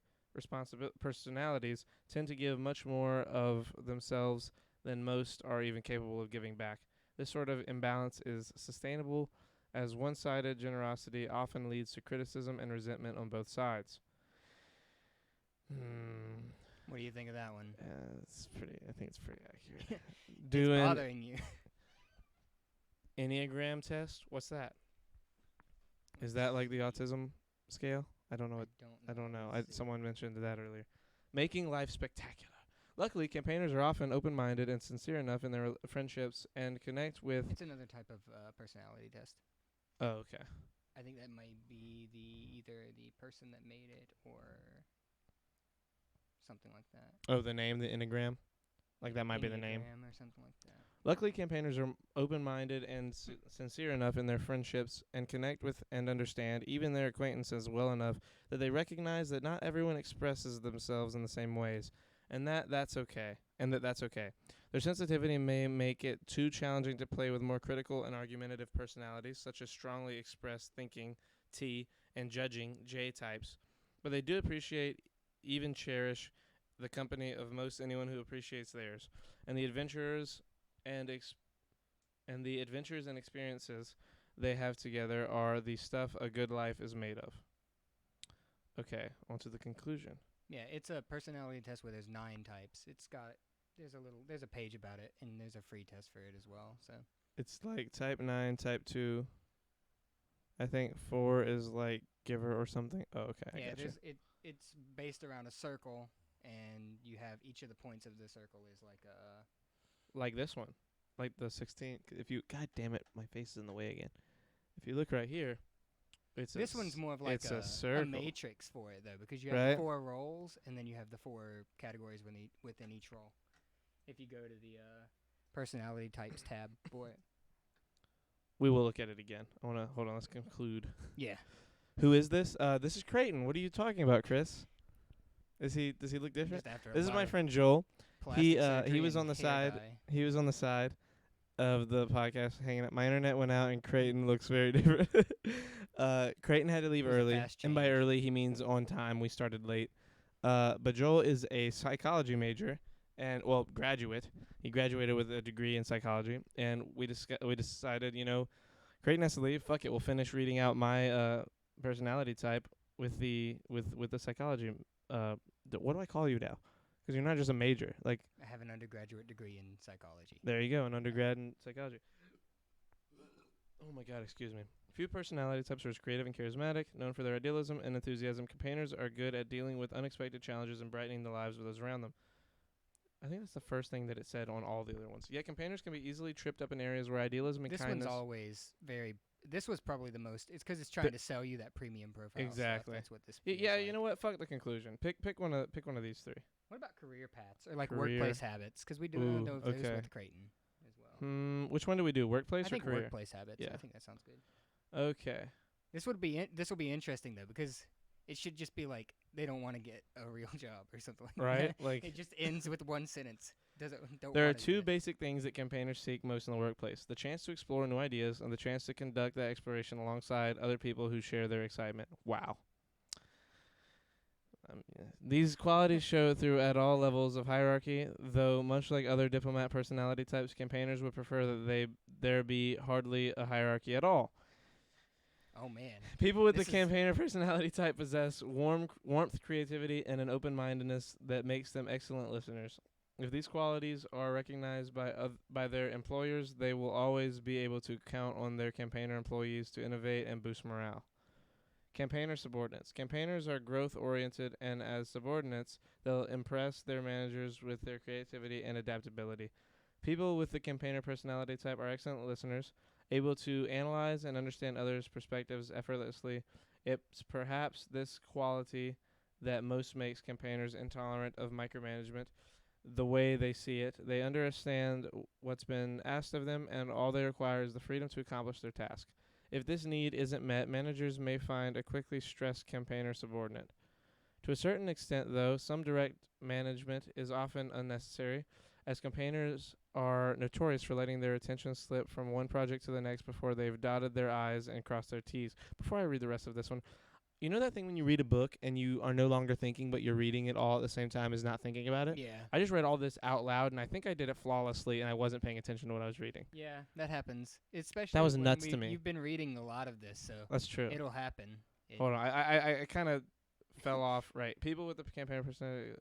personalities tend to give much more of themselves than most are even capable of giving back. This sort of imbalance is sustainable, as one-sided generosity often leads to criticism and resentment on both sides. What do you think of that one? I think it's pretty accurate. It's Doing bothering you. Enneagram test? What's that? Is that like the autism scale? I don't know. I don't know. Let's see. Someone mentioned that earlier. Making life spectacular. Luckily, campaigners are often open-minded and sincere enough in their friendships and connect with. It's another type of personality test. Oh, okay. I think that might be either the person that made it or something like that. Oh, the name, the Enneagram? Like that might be the name. Enneagram or something like that. Luckily, campaigners are open-minded and sincere enough in their friendships and connect with and understand even their acquaintances well enough that they recognize that not everyone expresses themselves in the same ways, and that's okay. That's okay. Their sensitivity may make it too challenging to play with more critical and argumentative personalities, such as strongly expressed thinking T and judging J types, but they do appreciate, even cherish, the company of most anyone who appreciates theirs, and the adventurers and experiences they have together are the stuff a good life is made of. Okay, on to the conclusion. Yeah, it's a personality test where there's 9 types. There's a page about it, and there's a free test for it as well. So It's like type 9, type 2. I think 4 is like giver or something. Oh, okay, I gotcha. It's based around a circle, and you have each of the points of the circle is like a. Like this one, like the 16. If you, God damn it, my face is in the way again. If you look right here, this one's more of like a circle. A matrix for it though, because you Right. have 4 roles, and then you have the 4 categories within each role. If you go to the personality types tab for it. We will look at it again. Hold on, let's conclude. Yeah. Who is this? This is Creighton. What are you talking about, Chris? Does he look different? Just after a This is lot my of friend Joel. plastic He surgery was and on the hair side. dye. He was on the side of the podcast hanging out. My internet went out and Creighton looks very different. Creighton had to leave It was a early. fast And by change. early he means on time. We started late. But Joel is a psychology major and graduate. He graduated with a degree in psychology, and we decided, Creighton has to leave. Fuck it, we'll finish reading out my personality type with the psychology. What do I call you now? Because you're not just a major. Like, I have an undergraduate degree in psychology. there you go, an undergrad in psychology. Oh my God, excuse me. Few personality types are as creative and charismatic, known for their idealism and enthusiasm. Campaigners are good at dealing with unexpected challenges and brightening the lives of those around them. I think that's the first thing that it said on all the other ones. Yet campaigners can be easily tripped up in areas where idealism and This kindness. one's always very. This was probably the most. It's because it's trying to sell you that premium profile. stuff. Exactly. That's what this. Yeah, feels you like. know what? Fuck the conclusion. Pick one of these 3. What about career paths or like Career. workplace habits? Because we do Ooh, know those okay. with Creighton as well. Which one do we do? Workplace I or think career? workplace habits. Yeah. I think that sounds good. Okay. This will be interesting though, because it should just be like they don't want to get a real job or something like Right? that. Like, It just ends with one sentence. Don't there are wanna do 2 it. basic things that campaigners seek most in the workplace: the chance to explore new ideas and the chance to conduct that exploration alongside other people who share their excitement. Wow. These qualities show through at all levels of hierarchy, though much like other diplomat personality types, campaigners would prefer that there be hardly a hierarchy at all. Oh man. People with This the is- campaigner personality type possess warmth, creativity, and an open-mindedness that makes them excellent listeners. If these qualities are recognized by their employers, they will always be able to count on their campaigner employees to innovate and boost morale. Campaigner subordinates. Campaigners are growth-oriented, and as subordinates, they'll impress their managers with their creativity and adaptability. People with the campaigner personality type are excellent listeners, able to analyze and understand others' perspectives effortlessly. It's perhaps this quality that most makes campaigners intolerant of micromanagement. The way they see it, they understand what's been asked of them, and all they require is the freedom to accomplish their task. If this need isn't met, managers may find a quickly stressed campaigner subordinate. To a certain extent, though, some direct management is often unnecessary, as campaigners are notorious for letting their attention slip from one project to the next before they've dotted their I's and crossed their T's. Before I read the rest of this one, you know that thing when you read a book and you are no longer thinking, but you're reading it all at the same time as not thinking about it? Yeah. I just read all this out loud, and I think I did it flawlessly, and I wasn't paying attention to what I was reading. Yeah, that happens. Especially was when nuts to me. You've been reading a lot of this, so That's true. it'll happen. Hold on, I kind of fell off. Right, people with the campaign personality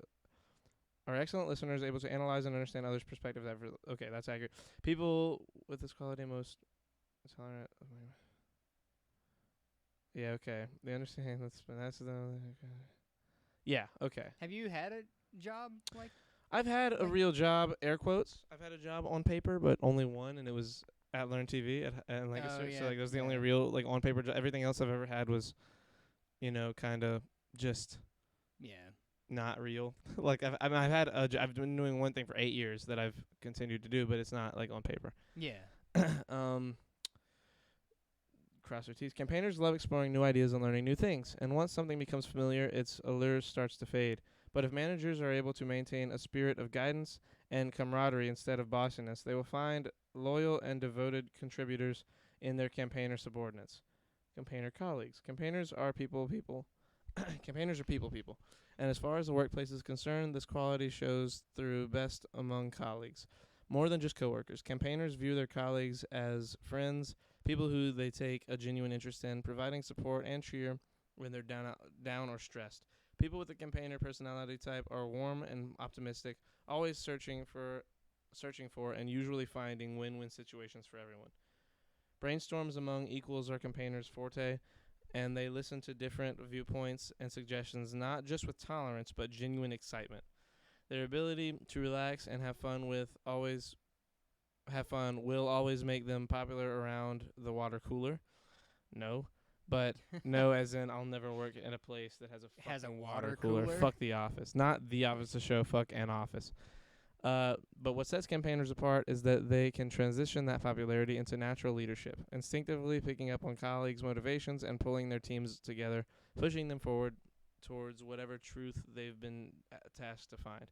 are excellent listeners, able to analyze and understand others' perspectives. Okay, that's accurate. People with this quality most tolerant. Yeah, okay. They understand. That's the. Yeah, okay. Have you had a job like? I've had a real job, air quotes. I've had a job on paper, but only one, and it was at Learn TV at Lancaster. Oh, yeah, So like, that was the only yeah. real like on paper job. Everything else I've ever had was, kind of just Yeah. not real. Like I've been doing one thing for 8 years that I've continued to do, but it's not like on paper. Yeah. Cross their teeth. Campaigners love exploring new ideas and learning new things, and once something becomes familiar, its allure starts to fade. But if managers are able to maintain a spirit of guidance and camaraderie instead of bossiness, they will find loyal and devoted contributors in their campaigner subordinates. Campaigner colleagues. Campaigners are people. Campaigners are people. And as far as the workplace is concerned, this quality shows through best among colleagues. More than just coworkers, campaigners view their colleagues as friends, people who they take a genuine interest in, providing support and cheer when they're down or stressed. People with the campaigner personality type are warm and optimistic, always searching for and usually finding win-win situations for everyone. Brainstorms among equals are campaigners' forte, and they listen to different viewpoints and suggestions, not just with tolerance, but genuine excitement. Their ability to relax and have fun will always make them popular around the water cooler. No. But no, as in I'll never work in a place that has a water cooler. Fuck The Office. Not The Office, the show. Fuck an office. But what sets campaigners apart is that they can transition that popularity into natural leadership, instinctively picking up on colleagues' motivations and pulling their teams together, pushing them forward towards whatever truth they've been tasked to find.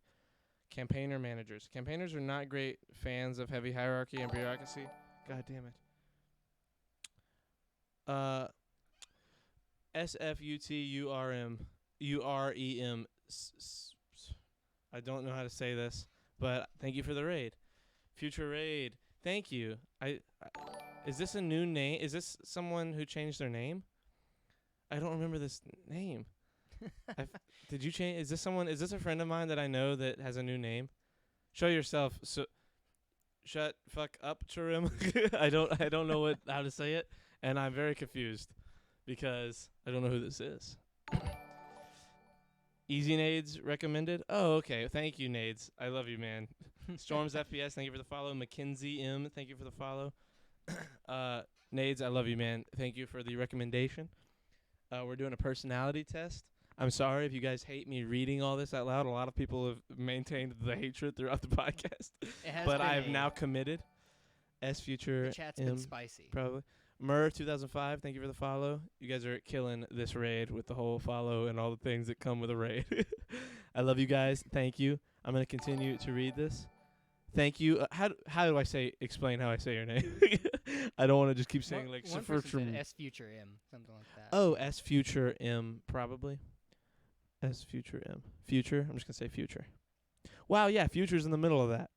Campaigner managers. Campaigners are not great fans of heavy hierarchy and bureaucracy. God damn it. SFUTUREM. I don't know how to say this, but thank you for the raid. Future raid. Thank you. Is this a new name? Is this someone who changed their name? I don't remember this name. Did you change? Is this a friend of mine that I know that has a new name? Show yourself. So, shut fuck up, Turim. I don't know how to say it, and I'm very confused because I don't know who this is. Easy Nades recommended. Oh, okay. Thank you, Nades. I love you, man. Storms FPS, thank you for the follow. Mackenzie M, thank you for the follow. Nades, I love you, man. Thank you for the recommendation. We're doing a personality test. I'm sorry if you guys hate me reading all this out loud. A lot of people have maintained the hatred throughout the podcast. But I've now committed. Future The chat's M, been spicy. probably. Mur 2005, thank you for the follow. You guys are killing this raid with the whole follow and all the things that come with a raid. I love you guys. Thank you. I'm going to continue to read this. Thank you. How do I explain how I say your name? I don't want to just keep saying like one person said S Future M, something like that. Oh, S Future M, probably. S Future M. Future? I'm just going to say Future. Wow, yeah, Future's in the middle of that.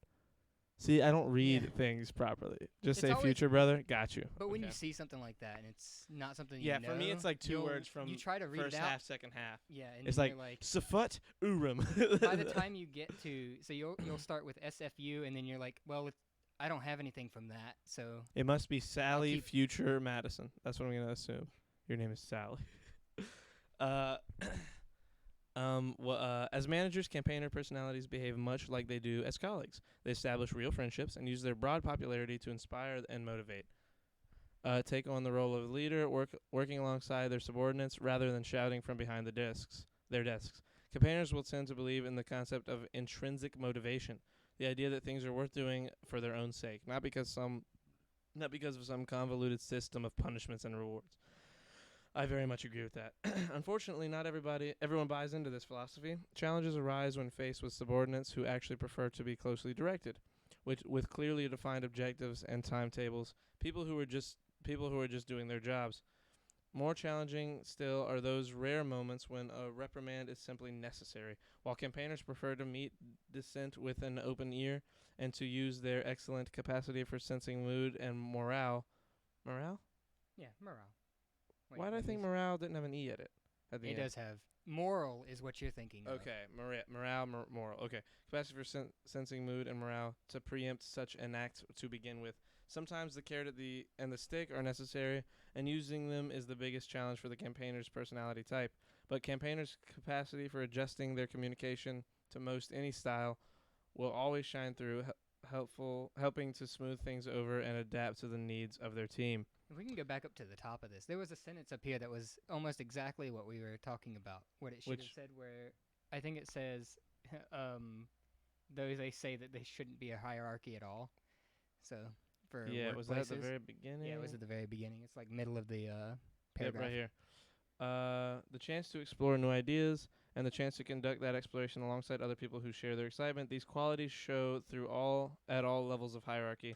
See, I don't read things properly. Just It's say always- Future, brother. Got you. But when Okay. you see something like that and it's not something you Yeah, know, for me it's like two words from you try to read first it out. half, second half. Yeah, and It's then like, you're like Safut Urim. by the time you get to, so you'll start with SFU and then you're like, well, I don't have anything from that, so It must be Sally keep- Future Madison. That's what I'm going to assume. Your name is Sally. As managers, campaigner personalities behave much like they do as colleagues. They establish real friendships and use their broad popularity to inspire and motivate. Take on the role of leader, working alongside their subordinates rather than shouting from behind their desks. Campaigners will tend to believe in the concept of intrinsic motivation, the idea that things are worth doing for their own sake, not because of some convoluted system of punishments and rewards. I very much agree with that. Unfortunately, not everyone buys into this philosophy. Challenges arise when faced with subordinates who actually prefer to be closely directed, with clearly defined objectives and timetables. People who are just doing their jobs. More challenging still are those rare moments when a reprimand is simply necessary. While campaigners prefer to meet dissent with an open ear and to use their excellent capacity for sensing mood and morale. Morale? yeah, morale. Wait, Why do I let think me see. morale didn't have an E at the It end? does have moral is what you're thinking of. Okay, morale, moral. Okay, capacity for sensing mood and morale to preempt such an act to begin with. Sometimes the carrot and the stick are necessary, and using them is the biggest challenge for the campaigner's personality type. But campaigners' capacity for adjusting their communication to most any style will always shine through, helping to smooth things over and adapt to the needs of their team. If we can go back up to the top of this, there was a sentence up here that was almost exactly what we were talking about. What it should have Which- said where I think it says, though they say that they shouldn't be a hierarchy at all. So for Yeah, workplaces, was that at the very beginning? yeah, it was at the very beginning. It's like middle of the Yep, paragraph. right here. The chance to explore new ideas and the chance to conduct that exploration alongside other people who share their excitement. These qualities show at all levels of hierarchy.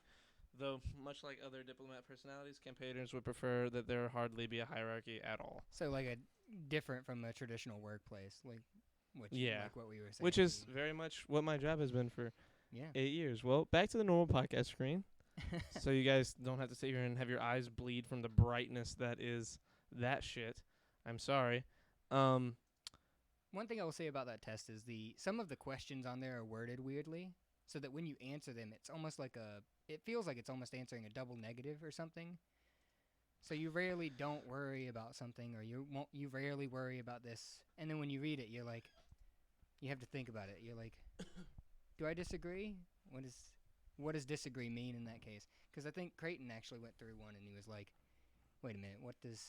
Though, much like other diplomat personalities, campaigners would prefer that there hardly be a hierarchy at all. So like a different from a traditional workplace, like like what we were saying. Which is very much what my job has been for yeah. 8 years. Well, back to the normal podcast screen. So you guys don't have to sit here and have your eyes bleed from the brightness that is that shit. I'm sorry. One thing I will say about that test is some of the questions on there are worded weirdly, so that when you answer them, it's almost like it feels like it's almost answering a double negative or something. So you rarely don't worry about something, or you rarely worry about this, and then when you read it, you're like, you have to think about it. You're like, do I disagree? What does disagree mean in that case? Because I think Creighton actually went through one, and he was like, wait a minute, what does...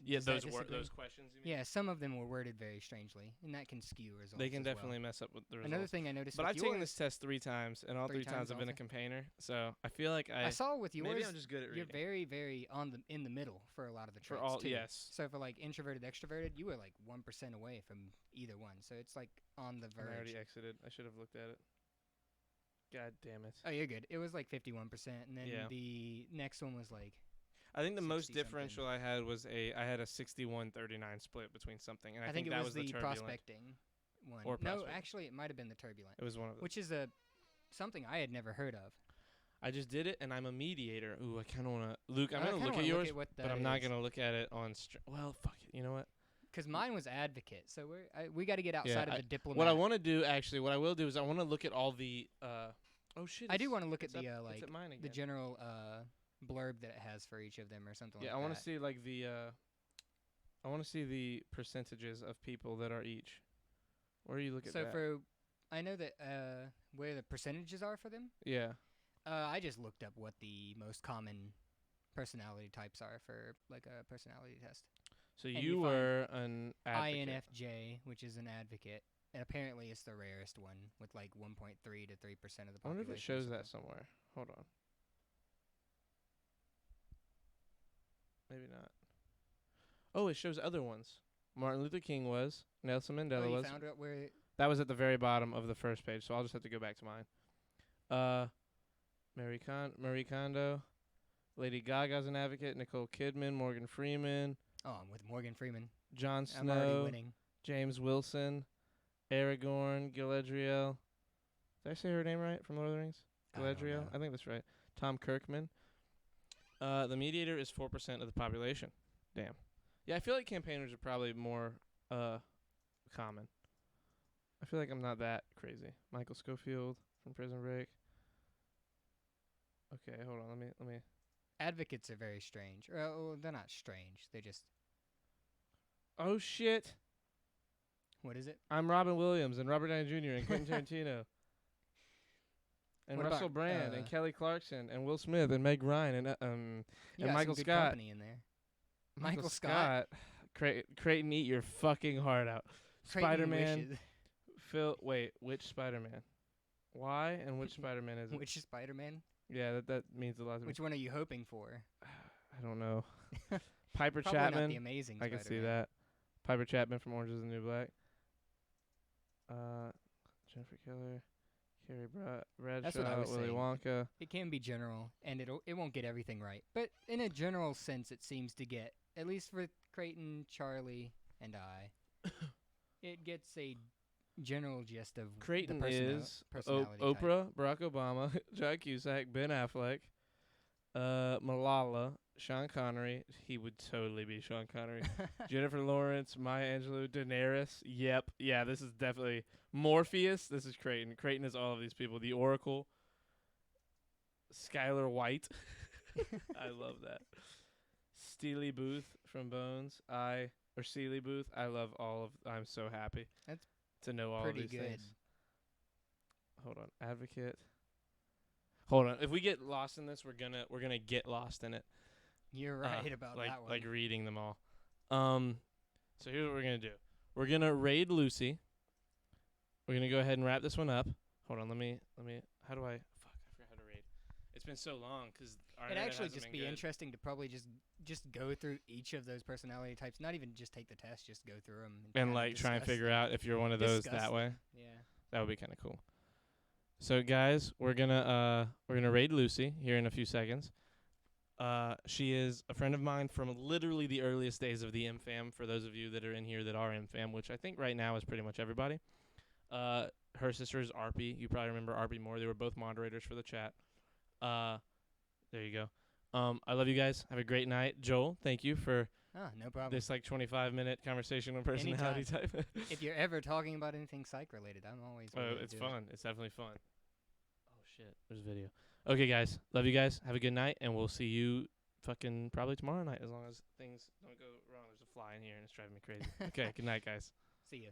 Yeah, does that those questions, you mean? Yeah, some of them were worded very strangely, and that can skew results. They can as well. definitely mess up with the results. Another thing I noticed But with I've taken yours- this test 3 times, and all 3 times I've been a also? campaigner. So I feel like I saw with yours, maybe I'm just good at you're reading. very, very in the middle for a lot of the For traits all, too. yes. So for like introverted, extroverted, you were like 1% away from either one. So it's like on the And I already verge. exited. I should have looked at it. God damn it. Oh, you're good. It was like 51%, and then Yeah. the next one was like I think the most 60-something. differential I had was I had a 61-39 split between something, and I think it that was the the turbulent. prospecting one. Or No, prospect. actually, it might have been the turbulent, It was one of them. which is something I had never heard of. I just did it, and I'm a mediator. Ooh, I kind of want to... Luke, I'm I going to kinda look at wanna yours, what but that I'm not is. going to look at it on... well, fuck it. You know what? Because mine was advocate, so we got to get outside of the diplomat. What I want to do, actually, what I will do is I want to look at all the... oh, shit. I do it's- want to look at it's the up- like it's at mine again. the general blurb that it has for each of them or something Yeah, like I that. want to see, like, the... I want to see the percentages of people that are each. Where do you look at So that? I know that where the percentages are for them. Yeah. I just looked up what the most common personality types are for like a personality test. So And you you find were an advocate. INFJ, which is an advocate, and apparently it's the rarest one with like 1.3 to 3% of the population. I wonder if it shows or that something. somewhere. Hold on. Maybe not. Oh, it shows other ones. Martin Luther King was. Nelson Mandela Oh, you was. found out where? That was at the very bottom of the first page, so I'll just have to go back to mine. Marie Kondo, Lady Gaga's an advocate, Nicole Kidman, Morgan Freeman, Oh, I'm with Morgan Freeman. Jon I'm already Snow, winning. James Wilson, Aragorn, Galadriel. Did I say her name right from Lord of the Rings? I don't Galadriel? know. I think that's right. Tom Kirkman. The mediator is 4% of the population. Damn. Yeah, I feel like campaigners are probably more common. I feel like I'm not that crazy. Michael Scofield from Prison Break. Okay, hold on. Let me. Advocates are very strange. Well, they're not strange. They're just Oh shit! what is it? I'm Robin Williams and Robert Downey Jr. and Quentin Tarantino. And What Russell about, Brand and Kelly Clarkson and Will Smith and Meg Ryan and You And got Michael some good Scott. company in there. Michael Scott. Creighton, eat your fucking heart out. Creighton Spider-Man. wishes- Wait, which Spider-Man? Why and which Spider-Man is it? Which is Spider-Man? Yeah, that means a lot to me. Which one are you hoping for? I don't know. Piper Probably not the Chapman. Amazing I can see Spider-Man. that. Piper Chapman from Orange is the New Black. Jennifer Keller, Carrie That's what I Bradshaw, was Willy saying. Wonka. It can be general, and it won't get everything right. But in a general sense, it seems to get, at least for Creighton, Charlie, and I, it gets a general gist of Creighton the is personality type. Oprah, Barack Obama, John Cusack, Ben Affleck, Malala, Sean Connery. He would totally be Sean Connery. Jennifer Lawrence, Maya Angelou, Daenerys. Yep. Yeah, this is definitely Morpheus. This is Creighton. Creighton is all of these people. The Oracle. Skylar White. I love that. Steely Booth from Bones. Seeley Booth. I love all of. I'm so happy. That's to know all pretty of these good. things. Hold on. Advocate. Hold on. If we get lost in this, we're gonna get lost in it. You're right about like that one. like reading them all. So here's what we're gonna do. We're gonna raid Lucy, we're gonna go ahead and wrap this one up. Hold on, let me. How do I? Fuck, I forgot how to rate. It's been so long because It'd actually just be interesting to probably just go through each of those personality types. Not even just take the test, just go through them and like try and figure out if you're one of those that way. Yeah. That would be kind of cool. So guys, we're gonna raid Lucy here in a few seconds. She is a friend of mine from literally the earliest days of the MFam. For those of you that are in here that are MFam, which I think right now is pretty much everybody. Her sister is Arpy. You probably remember Arpy more. They were both moderators for the chat. There you go. I love you guys. Have a great night. Joel, thank you for no problem. this like 25-minute conversation on personality type. If you're ever talking about anything psych related, I'm always willing to it's do fun. It's definitely fun. Oh shit, there's video. Okay guys, love you guys. Have a good night, and we'll see you fucking probably tomorrow night as long as things don't go wrong. There's a fly in here and it's driving me crazy. Okay, good night guys. See ya.